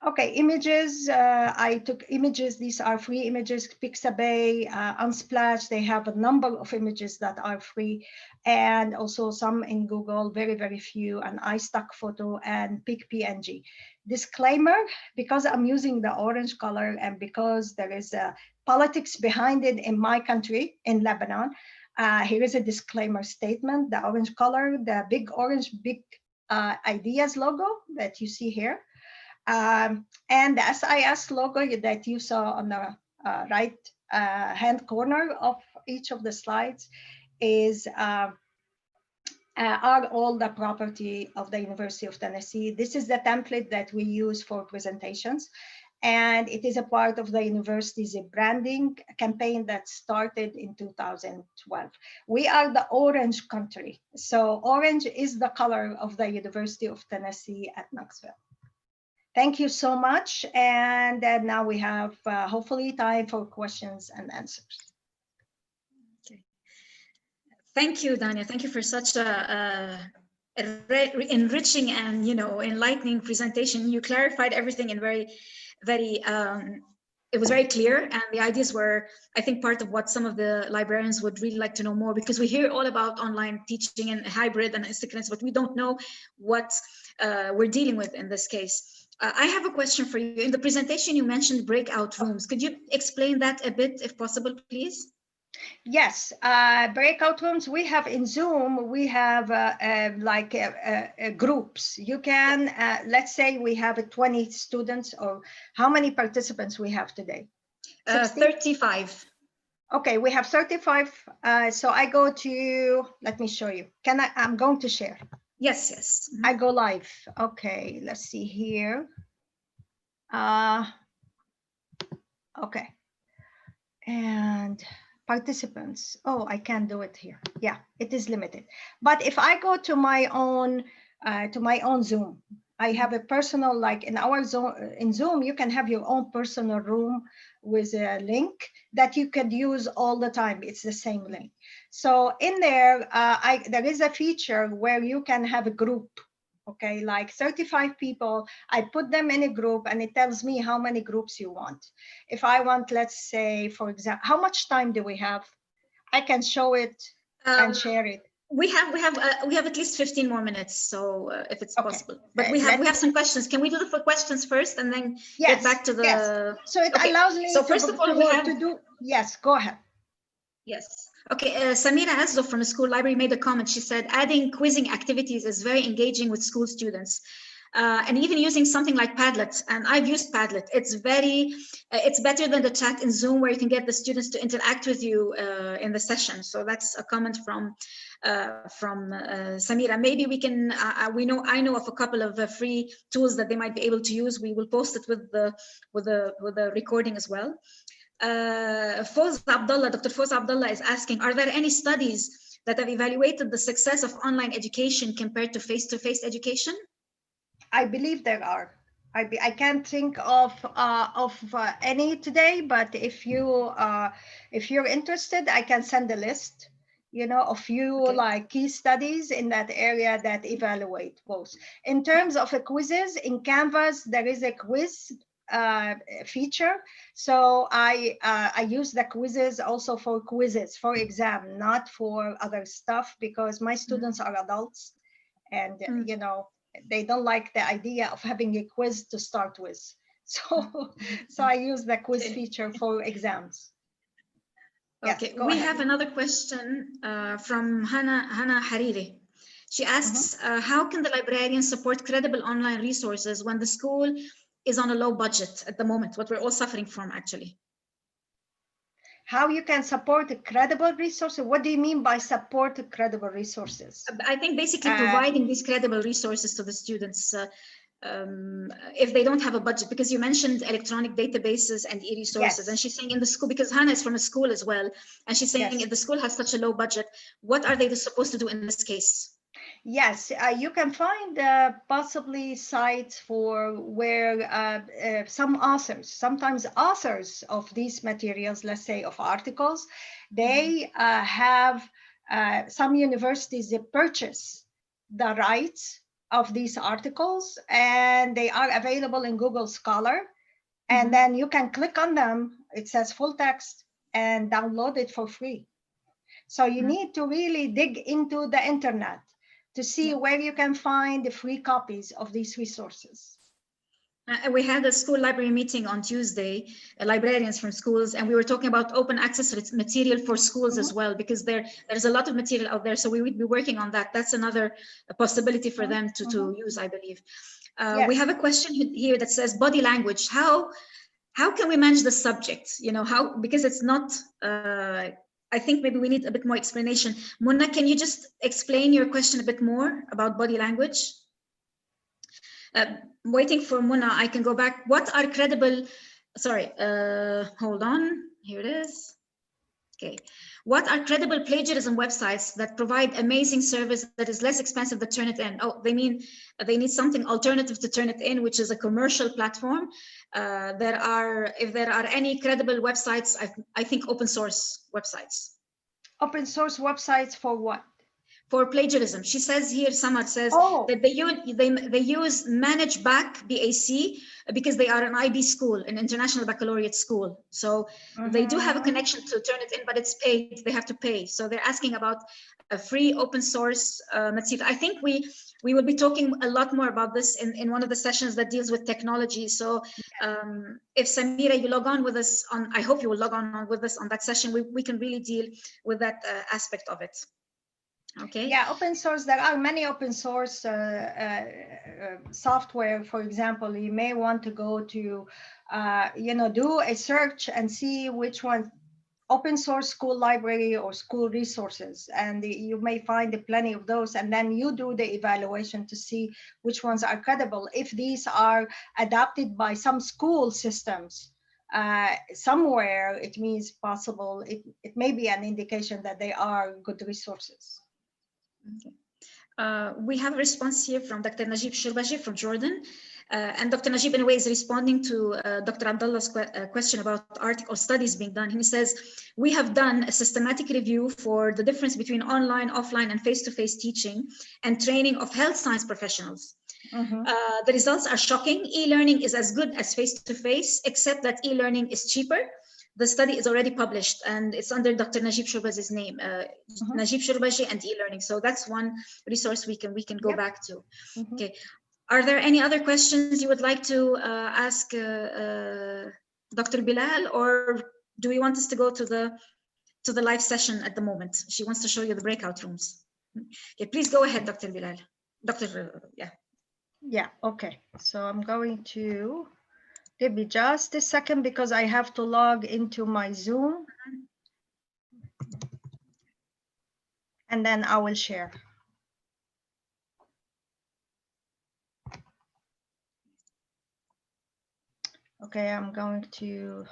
Speaker 2: Okay, images. I took images. These are free images. Pixabay, Unsplash, they have a number of images that are free, and also some in Google, very, very few, and iStockPhoto and PicPNG. Disclaimer, because I'm using the orange color and because there is a politics behind it in my country, in Lebanon, here is a disclaimer statement. The orange color, the big orange, big ideas logo that you see here. And the SIS logo that you saw on the right hand corner of each of the slides are all the property of the University of Tennessee. This is the template that we use for presentations. And it is a part of the university's branding campaign that started in 2012. We are the orange country. So orange is the color of the University of Tennessee at Knoxville. Thank you so much. And now we have hopefully time for questions and answers.
Speaker 1: Okay. Thank you, Dania. Thank you for such a enriching and enlightening presentation. You clarified everything in very it was very clear, and the ideas were, I think, part of what some of the librarians would really like to know more, because we hear all about online teaching and hybrid and asynchronous, but we don't know what we're dealing with in this case. I have a question for you. In the presentation, you mentioned breakout rooms. Could you explain that a bit, if possible, please?
Speaker 2: Yes, breakout rooms we have in Zoom. We have groups. You can, let's say we have 20 students, or how many participants we have today?
Speaker 1: 35.
Speaker 2: Okay, we have 35. So I go to, let me show you. I'm going to share.
Speaker 1: Yes, yes.
Speaker 2: I go live. Okay, let's see here. Okay. And participants. Oh, I can't do it here. Yeah, it is limited. But if I go to my own Zoom, I have a personal, like in our Zoom, in Zoom, you can have your own personal room with a link that you could use all the time. It's the same link. So in there, there is a feature where you can have a group. Okay, like 35 people, I put them in a group and it tells me how many groups you want. If I want, let's say, for example, how much time do we have? I can show it and share it.
Speaker 1: We have at least 15 more minutes, so if it's possible. But we have some questions. Can we do the questions first and then get back to the?
Speaker 2: Yes. So it allows me.
Speaker 1: So first of all, we have
Speaker 2: to do. Yes, go ahead.
Speaker 1: Yes. Okay, Samira Azzo from the school library made a comment. She said, adding quizzing activities is very engaging with school students. And even using something like Padlet, and I've used Padlet. It's better than the chat in Zoom where you can get the students to interact with you in the session. So that's a comment from Samira. Maybe we can, I know of a couple of free tools that they might be able to use. We will post it with the recording as well. Dr. Foz Abdullah is asking, are there any studies that have evaluated the success of online education compared to face-to-face education?
Speaker 2: I believe there are. I can't think of any today, but if you're interested, I can send a list, of few like key studies in that area that evaluate both. In terms of quizzes in Canvas, there is a quiz feature. So I use the quizzes also for quizzes, for exam, not for other stuff, because my students are adults and, they don't like the idea of having a quiz to start with. So I use the quiz feature for exams.
Speaker 1: Okay, yes, we have another question from Hannah Hariri. She asks, how can the librarians support credible online resources when the school is on a low budget at the moment, what we're all suffering from actually?
Speaker 2: How you can support credible resources? What do you mean by support credible resources?
Speaker 1: I think basically providing these credible resources to the students if they don't have a budget, because you mentioned electronic databases and e-resources. Yes. And she's saying in the school, because Hannah is from a school as well, and she's saying if the school has such a low budget, what are they supposed to do in this case?
Speaker 2: Yes, you can find possibly sites for where some authors, sometimes authors of these materials, let's say of articles, they have some universities, they purchase the rights of these articles and they are available in Google Scholar. And then you can click on them, it says full text, and download it for free. So you need to really dig into the internet to see where you can find the free copies of these resources.
Speaker 1: We had a school library meeting on Tuesday, librarians from schools, and we were talking about open access material for schools as well, because there's a lot of material out there. So we would be working on that. That's another possibility for them to use, I believe. We have a question here that says body language. How can we manage the subject? You know, how, because it's not, I think maybe we need a bit more explanation. Mona, can you just explain your question a bit more about body language? Waiting for Mona, I can go back. What are credible, sorry, hold on, here it is. Okay. What are credible plagiarism websites that provide amazing service that is less expensive than Turnitin? Oh, they mean they need something alternative to Turnitin, which is a commercial platform. If there are any credible websites, I think open source websites.
Speaker 2: Open source websites for what?
Speaker 1: For plagiarism. She says here, Samad says that they use Manage Back, BAC, because they are an IB school, an international baccalaureate school. So they do have a connection to Turnitin, but it's paid, they have to pay. So they're asking about a free open source material. I think we will be talking a lot more about this in one of the sessions that deals with technology. So if Samira, you log on with us on, I hope you will log on with us on that session, we can really deal with that aspect of it. Okay.
Speaker 2: Yeah, open source. There are many open source software. For example, you may want to go to, do a search and see which one, open source school library or school resources, and you may find plenty of those. And then you do the evaluation to see which ones are credible. If these are adopted by some school systems somewhere, it means possible. It may be an indication that they are good resources.
Speaker 1: Okay. We have a response here from Dr. Najib Shirbaji from Jordan. And Dr. Najib, in a way, is responding to Dr. Abdullah's question about article studies being done. He says, we have done a systematic review for the difference between online, offline, and face-to-face teaching and training of health science professionals. The results are shocking. E-learning is as good as face-to-face, except that e-learning is cheaper. The study is already published and it's under Dr. Najib Shirbaji's name, Najib Shirbaji and e-learning. So that's one resource we can go back to. Okay. Are there any other questions you would like to ask Dr. Bilal, or do we want us to go to the live session at the moment? She wants to show you the breakout rooms. Okay, please go ahead, Dr. Bilal.
Speaker 2: Yeah, okay. So I'm going to give me just a second because I have to log into my Zoom. And then I will share. Okay, I'm going to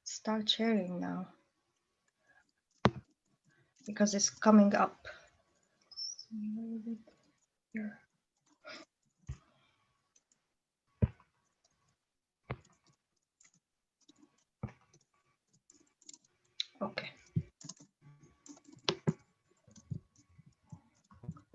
Speaker 2: start sharing now because it's coming up. Here. Okay.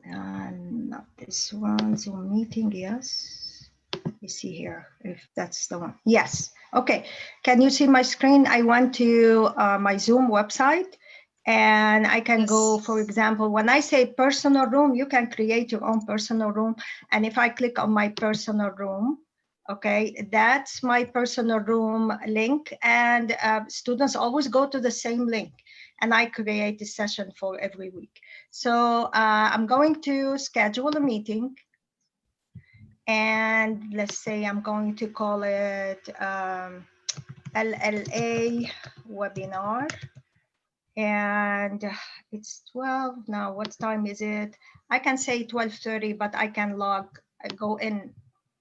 Speaker 2: And not this one, Zoom meeting, yes. Let me see here if that's the one. Yes. Okay. Can you see my screen? I went to my Zoom website and I can go, for example, when I say personal room, you can create your own personal room. And if I click on my personal room, okay, that's my personal room link. And students always go to the same link. And I create a session for every week. So I'm going to schedule a meeting. And let's say I'm going to call it LLA webinar. And it's 12 now. What time is it? I can say 12:30, but I can go in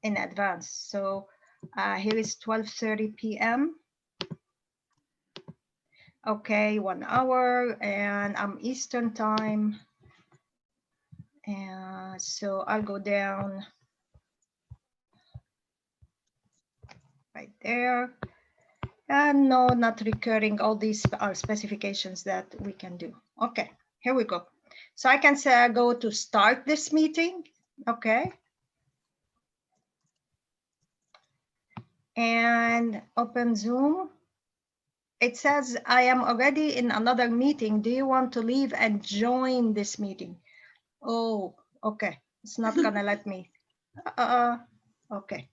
Speaker 2: advance. So here is 12:30 p.m. Okay, 1 hour, and I'm Eastern time. And so I'll go down right there. And no, not recurring. All these are specifications that we can do. Okay, here we go. So I can say go to start this meeting. Okay. And open Zoom. It says I am already in another meeting. Do you want to leave and join this meeting? Oh, okay. It's not gonna let me. Okay.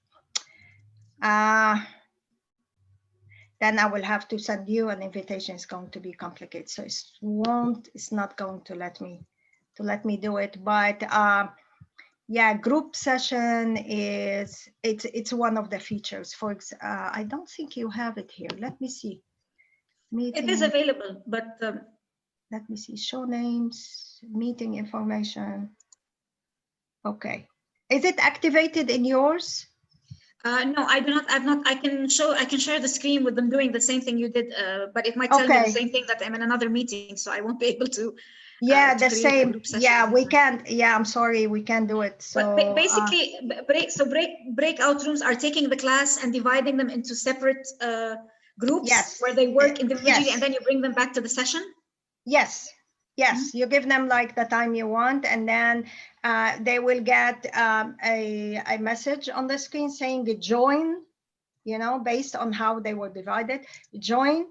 Speaker 2: Then I will have to send you an invitation. It's going to be complicated. So it's not going to let me do it. But Yeah, group session it's one of the features. I don't think you have it here. Let me see. Meeting.
Speaker 1: It is available, but
Speaker 2: let me see. Show names, meeting information. Okay. Is it activated in yours?
Speaker 1: No, I do not. I've not. I can share the screen with them doing the same thing you did, but it might tell me the same thing that I'm in another meeting, so I won't be able to.
Speaker 2: Yeah,
Speaker 1: to
Speaker 2: the same. Yeah, we can't. Yeah, I'm sorry, we can't do it. So
Speaker 1: but basically, breakout rooms are taking the class and dividing them into separate groups,
Speaker 2: yes,
Speaker 1: where they work individually,
Speaker 2: yes,
Speaker 1: and then you bring them back to the session.
Speaker 2: Yes. Yes, you give them like the time you want, and then they will get a message on the screen saying join, you know, based on how they were divided. Join.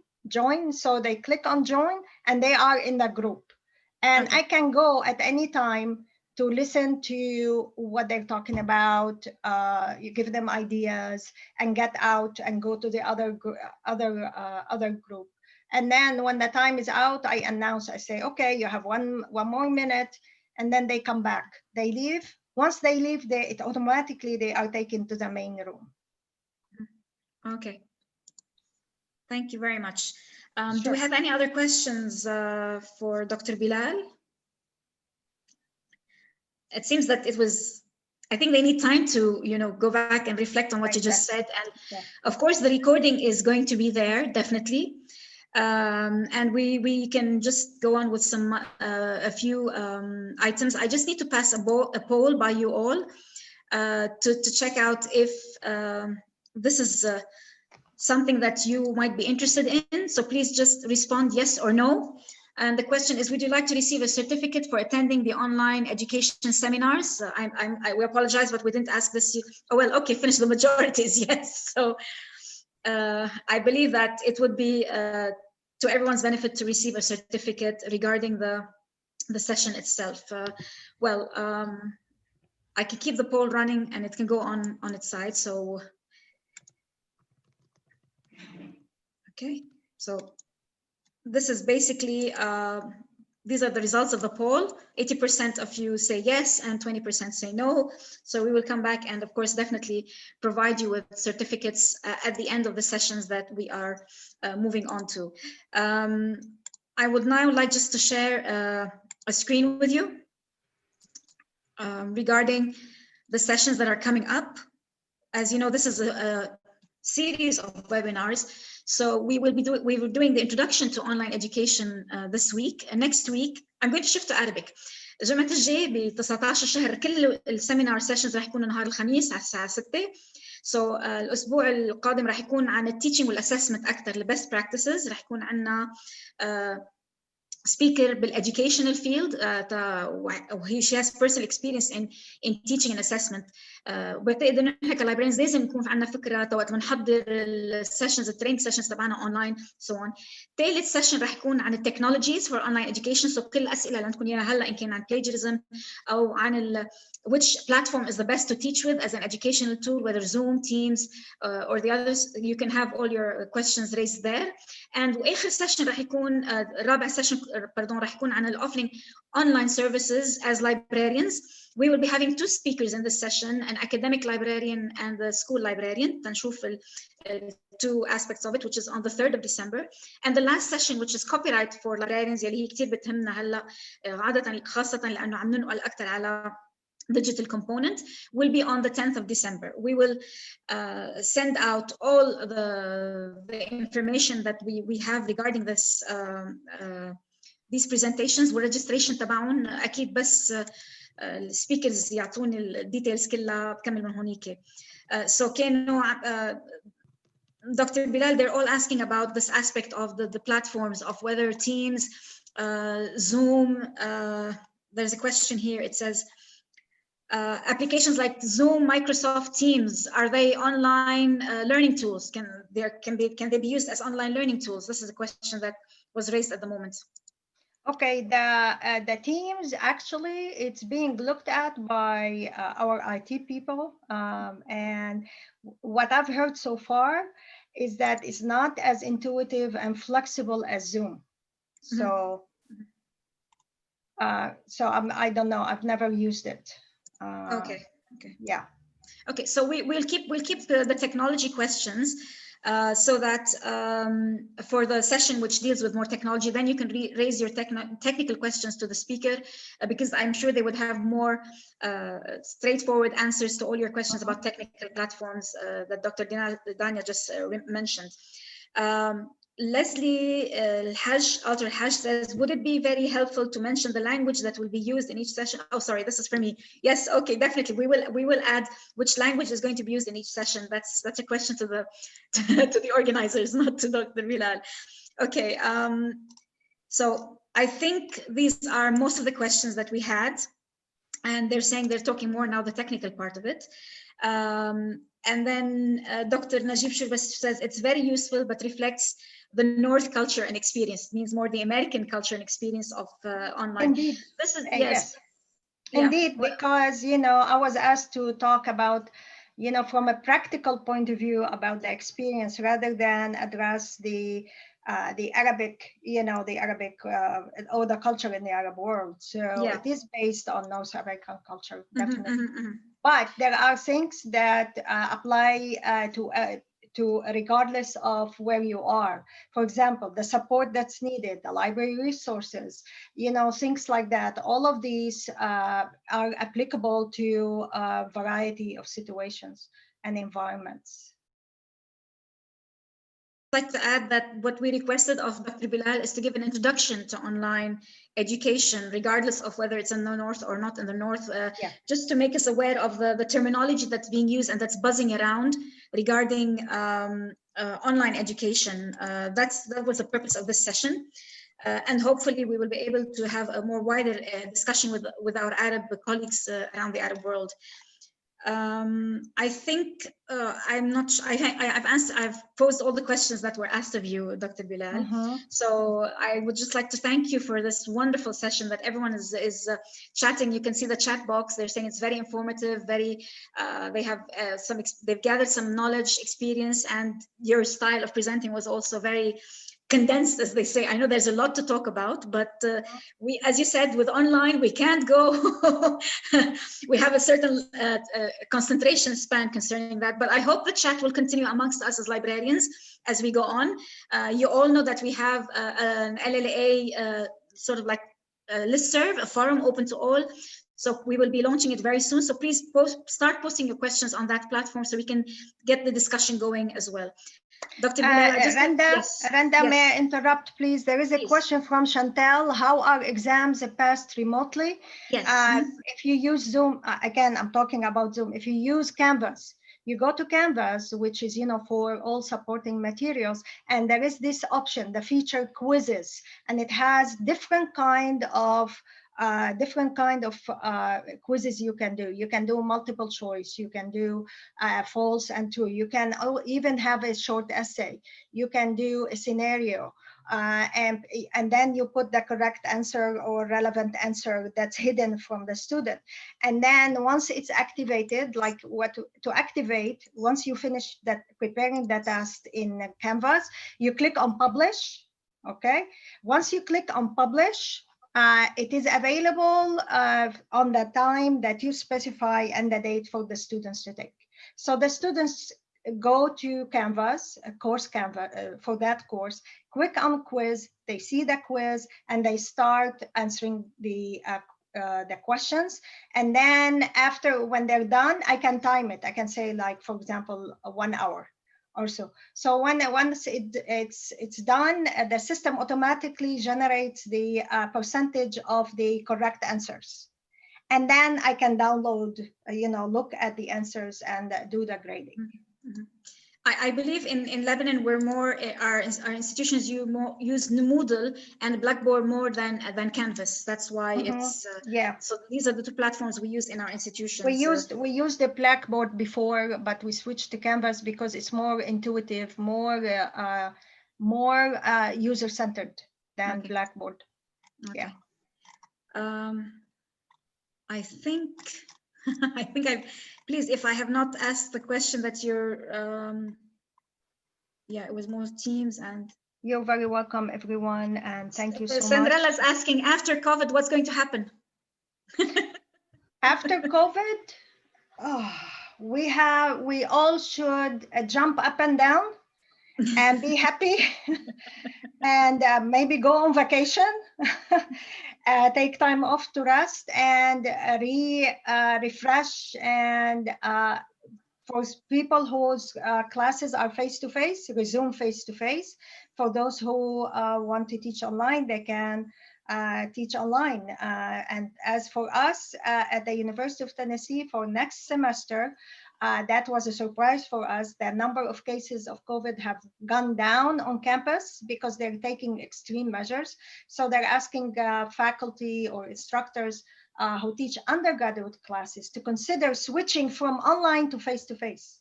Speaker 2: So they click on join and they are in the group. And
Speaker 1: Okay.
Speaker 2: I can go at any time to listen to what they're talking about. You give them ideas and get out and go to the other group. And then when the time is out, I announce, I say, okay, you have one more minute, and then they come back. They leave. Once they leave, it automatically they are taken to the main room.
Speaker 1: Okay. Thank you very much.
Speaker 2: Sure.
Speaker 1: Do we have any other questions for Dr. Bilal? It seems that it was, I think they need time to, you know, go back and reflect on what you just said. And of course, the recording is going to be there, definitely. And we can just go on with some a few items. I just need to pass a poll by you all to check out if this is something that you might be interested in. So please just respond yes or no. And the question is, would you like to receive a certificate for attending the online education seminars? We apologize, but we didn't ask this. Oh, well, okay, finish the majority is yes. So I believe that it would be to everyone's benefit to receive a certificate regarding the session itself. I can keep the poll running and it can go on its side. So, okay, so this is basically, these are the results of the poll. 80% of you say yes and 20% say no. So we will come back and of course, definitely provide you with certificates at the end of the sessions that we are moving on to. I would now like just to share a screen with you regarding the sessions that are coming up. As you know, this is a series of webinars. So we were doing the introduction to online education this week. And next week, I'm going to shift to Arabic. الجمعة الجاية ب 19 الشهر كل السيمينار سيشنز راح يكونوا نهار الخميس على الساعة 6. So الأسبوع القادم راح يكون عن التيتشنج والأسسمنت أكثر البست براكتسز. راح يكون عنا speaker بالeducational field she has personal experience in teaching and assessment. بعتقد انه احنا كلايبرينز لازم يكون عندنا فكره وقت بنحضر السيشنز التريننج سيشنز تبعنا اونلاين so on. ثالث سيشن رح يكون عن التكنولوجيز فور اونلاين education. So كل الاسئله اللي عندكم اياها هلا ان كان عن plagiarism او عن which platform is the best to teach with as an educational tool, whether Zoom, Teams, or the others. You can have all your questions raised there. And واخر سيشن رح يكون رابع سيشن رح يكون عن offering online services as librarians. We will be having two speakers in this session, an academic librarian and the school librarian. تنشوف two aspects of it, which is on the 3rd of December. And the last session, which is copyright for librarians, يلي هي كتير بتهمنا هلا عادة خاصة لأنه عم ننقل أكثر على digital component, will be on the 10th of December. We will send out all the information that we have regarding this these presentations والregistration تبعهم أكيد بس السبيكرز يعطوني الديتيلز كلها بكمل من هونيك. So كانوا Dr. Bilal, they're all asking about this aspect of the platforms of whether Teams, Zoom. There's a question here. It says applications like Zoom, Microsoft Teams, are they online learning tools? Can they be used as online learning tools? This is a question that was raised at the moment.
Speaker 2: Okay, the Teams, actually, it's being looked at by our IT people. And what I've heard so far is that it's not as intuitive and flexible as Zoom. So, I don't know, I've never used it.
Speaker 1: Okay.
Speaker 2: Yeah.
Speaker 1: Okay, so we'll keep the technology questions so that for the session which deals with more technology, then you can raise your technical questions to the speaker because I'm sure they would have more straightforward answers to all your questions about technical platforms that Dr. Dania just mentioned. Leslie Hajj says, would it be very helpful to mention the language that will be used in each session? Oh, sorry, this is for me. Yes, okay, definitely. We will add which language is going to be used in each session. That's a question to the to the organizers, not to Dr. Bilal. Okay, so I think these are most of the questions that we had, and they're saying they're talking more now the technical part of it. And then Dr. Najib Shurbash says it's very useful, but reflects the North culture and experience. It means more the American culture and experience of online.
Speaker 2: Indeed.
Speaker 1: This is
Speaker 2: Yes.
Speaker 1: Yeah.
Speaker 2: Indeed, because, you know, I was asked to talk about, you know, from a practical point of view about the experience rather than address the Arabic, you know, the Arabic or the culture in the Arab world. So it is based on North American culture, definitely. But there are things that apply to regardless of where you are. For example, the support that's needed, the library resources, you know, things like that. All of these are applicable to a variety of situations and environments.
Speaker 1: I'd like to add that what we requested of Dr. Bilal is to give an introduction to online education, regardless of whether it's in the North or not in the North, just to make us aware of the terminology that's being used and that's buzzing around regarding online education. That was the purpose of this session. And hopefully we will be able to have a more wider discussion with our Arab colleagues around the Arab world. I think I've posed all the questions that were asked of you, Dr. Bilal. So I would just like to thank you for this wonderful session that everyone is chatting. You can see the chat box. They're saying it's very informative, very, they have they've gathered some knowledge, experience, and your style of presenting was also very condensed, as they say. I know there's a lot to talk about, but we, as you said, with online, we can't go. We have a certain concentration span concerning that, but I hope the chat will continue amongst us as librarians as we go on. You all know that we have an LLA sort of like listserv, a forum open to all. So we will be launching it very soon. So please start posting your questions on that platform so we can get the discussion going as well. Dr. Bilal,
Speaker 2: Randa, may I interrupt, please? There is a question from Chantel. How are exams passed remotely?
Speaker 1: Yes.
Speaker 2: If you use Zoom, again, I'm talking about Zoom. If you use Canvas, you go to Canvas, which is, you know, for all supporting materials, and there is this option, the feature quizzes, and it has different kind of quizzes you can do. You can do multiple choice. You can do false and true. You can even have a short essay. You can do a scenario. And then you put the correct answer or relevant answer that's hidden from the student. And then once it's activated, like what to activate, once you finish that preparing the task in Canvas, you click on publish. Okay. Once you click on publish, it is available on the time that you specify and the date for the students to take. So the students go to Canvas, course Canvas, for that course, click on quiz, they see the quiz, and they start answering the questions. And then after, when they're done, I can time it. I can say, like, for example, 1 hour. Or so. So once it's done, the system automatically generates the percentage of the correct answers, and then I can download, you know, look at the answers and do the grading.
Speaker 1: I believe in Lebanon we're more our institutions use Moodle and Blackboard more than Canvas. That's why it's So these are the two platforms we use in our institutions.
Speaker 2: We used the Blackboard before, but we switched to Canvas because it's more intuitive, more user centered than Blackboard.
Speaker 1: Okay. I think please, if I have not asked the question that you're, it was more Teams and.
Speaker 2: You're very welcome, everyone, and thank you so much.
Speaker 1: Sandrala's asking, after COVID, what's going to happen?
Speaker 2: After COVID, we all should jump up and down and be happy and maybe go on vacation, take time off to rest and refresh. And for people whose classes are face-to-face, resume face-to-face. For those who want to teach online, they can teach online. And as for us at the University of Tennessee for next semester, that was a surprise for us. The number of cases of COVID have gone down on campus because they're taking extreme measures. So they're asking faculty or instructors who teach undergraduate classes to consider switching from online to face-to-face,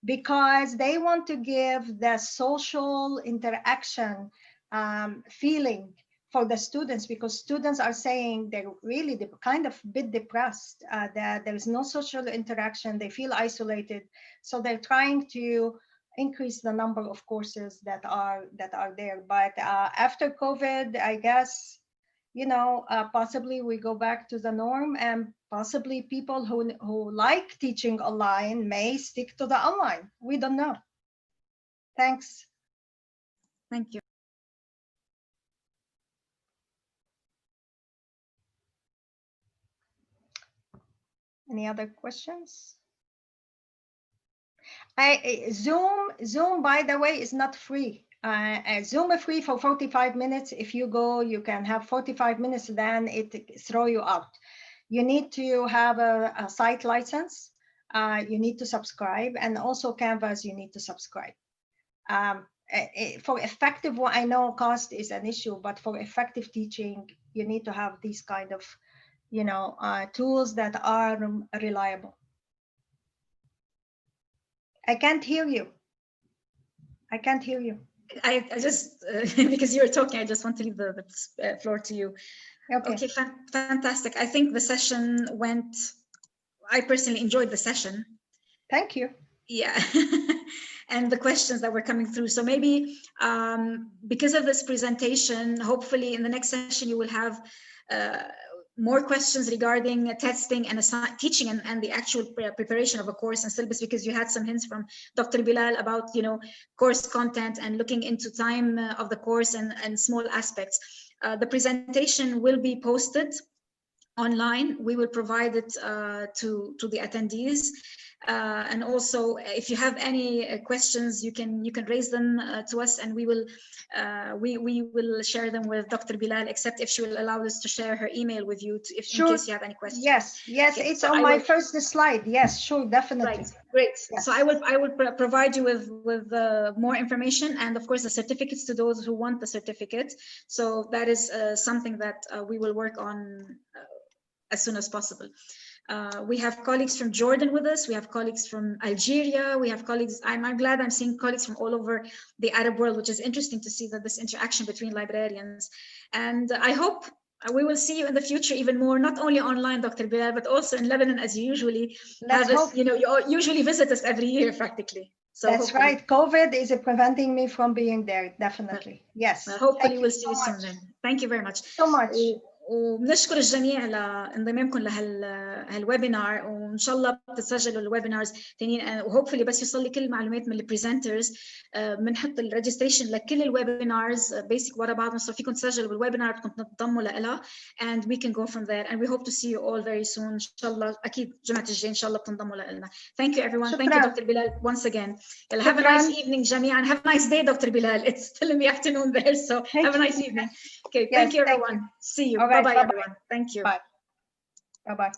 Speaker 2: because they want to give the social interaction feeling for the students, because students are saying they're really kind of a bit depressed, that there's no social interaction, they feel isolated. So they're trying to increase the number of courses that are there. But after COVID, I guess, possibly we go back to the norm, and possibly people who like teaching online may stick to the online. We don't know. Thanks.
Speaker 1: Thank you.
Speaker 2: Any other questions? Zoom, by the way, is not free. Zoom is free for 45 minutes. If you go, you can have 45 minutes, then it throw you out. You need to have a site license. You need to subscribe, and also Canvas, you need to subscribe. For effective, I know cost is an issue, but for effective teaching, you need to have these kind of, tools that are reliable. I can't hear you. I can't hear you.
Speaker 1: I just, because you were talking, I just want to leave the floor to you. Okay, fantastic. I think the session went, I personally enjoyed the session.
Speaker 2: Thank you.
Speaker 1: Yeah. And the questions that were coming through. So maybe because of this presentation, hopefully in the next session, you will have more questions regarding testing and teaching and the actual preparation of a course and syllabus, because you had some hints from Dr. Bilal about, course content and looking into time of the course and small aspects. The presentation will be posted online. We will provide it to the attendees. And also, if you have any questions, you can raise them to us, and we will share them with Dr. Bilal, except if she will allow us to share her email with you in case you have any questions.
Speaker 2: Yes, okay, it's so on my first slide. Yes, sure, definitely.
Speaker 1: Right, great.
Speaker 2: Yes.
Speaker 1: So I will provide you with more information, and of course the certificates to those who want the certificate. So that is something that we will work on as soon as possible. We have colleagues from Jordan with us. We have colleagues from Algeria. We have colleagues, I'm glad I'm seeing colleagues from all over the Arab world, which is interesting to see that this interaction between librarians. And I hope we will see you in the future even more, not only online, Dr. Bilal, but also in Lebanon, as you usually have us, you usually visit us every year practically. So
Speaker 2: that's right. COVID is preventing me from being there, definitely. Yes.
Speaker 1: Well, hopefully we'll see you soon then. Thank you very much.
Speaker 2: So much.
Speaker 1: وبنشكر الجميع لانضمامكم لهالويبينار، وان شاء الله بتتسجلوا الويبينارز ثانيين، وهوبفلي بس يوصل لي كل المعلومات من البريزنترز بنحط الريجستريشن لكل الويبينارز بيسك ورا بعض، سو فيكم تسجلوا بالويبينار بدكم تنضموا لها and we can go from there and we hope to see you all very soon ان شاء الله. اكيد الجمعه الجايه ان شاء الله بتنضموا لنا. Thank you everyone.
Speaker 2: شكرا.
Speaker 1: Thank you Dr. Bilal once again. Have a nice evening جميعا. Have a nice day Dr. Bilal. It's still in the afternoon there, so have a nice evening. Okay, thank you everyone. See you. Bye bye everyone. Thank you.
Speaker 2: Bye. Bye bye.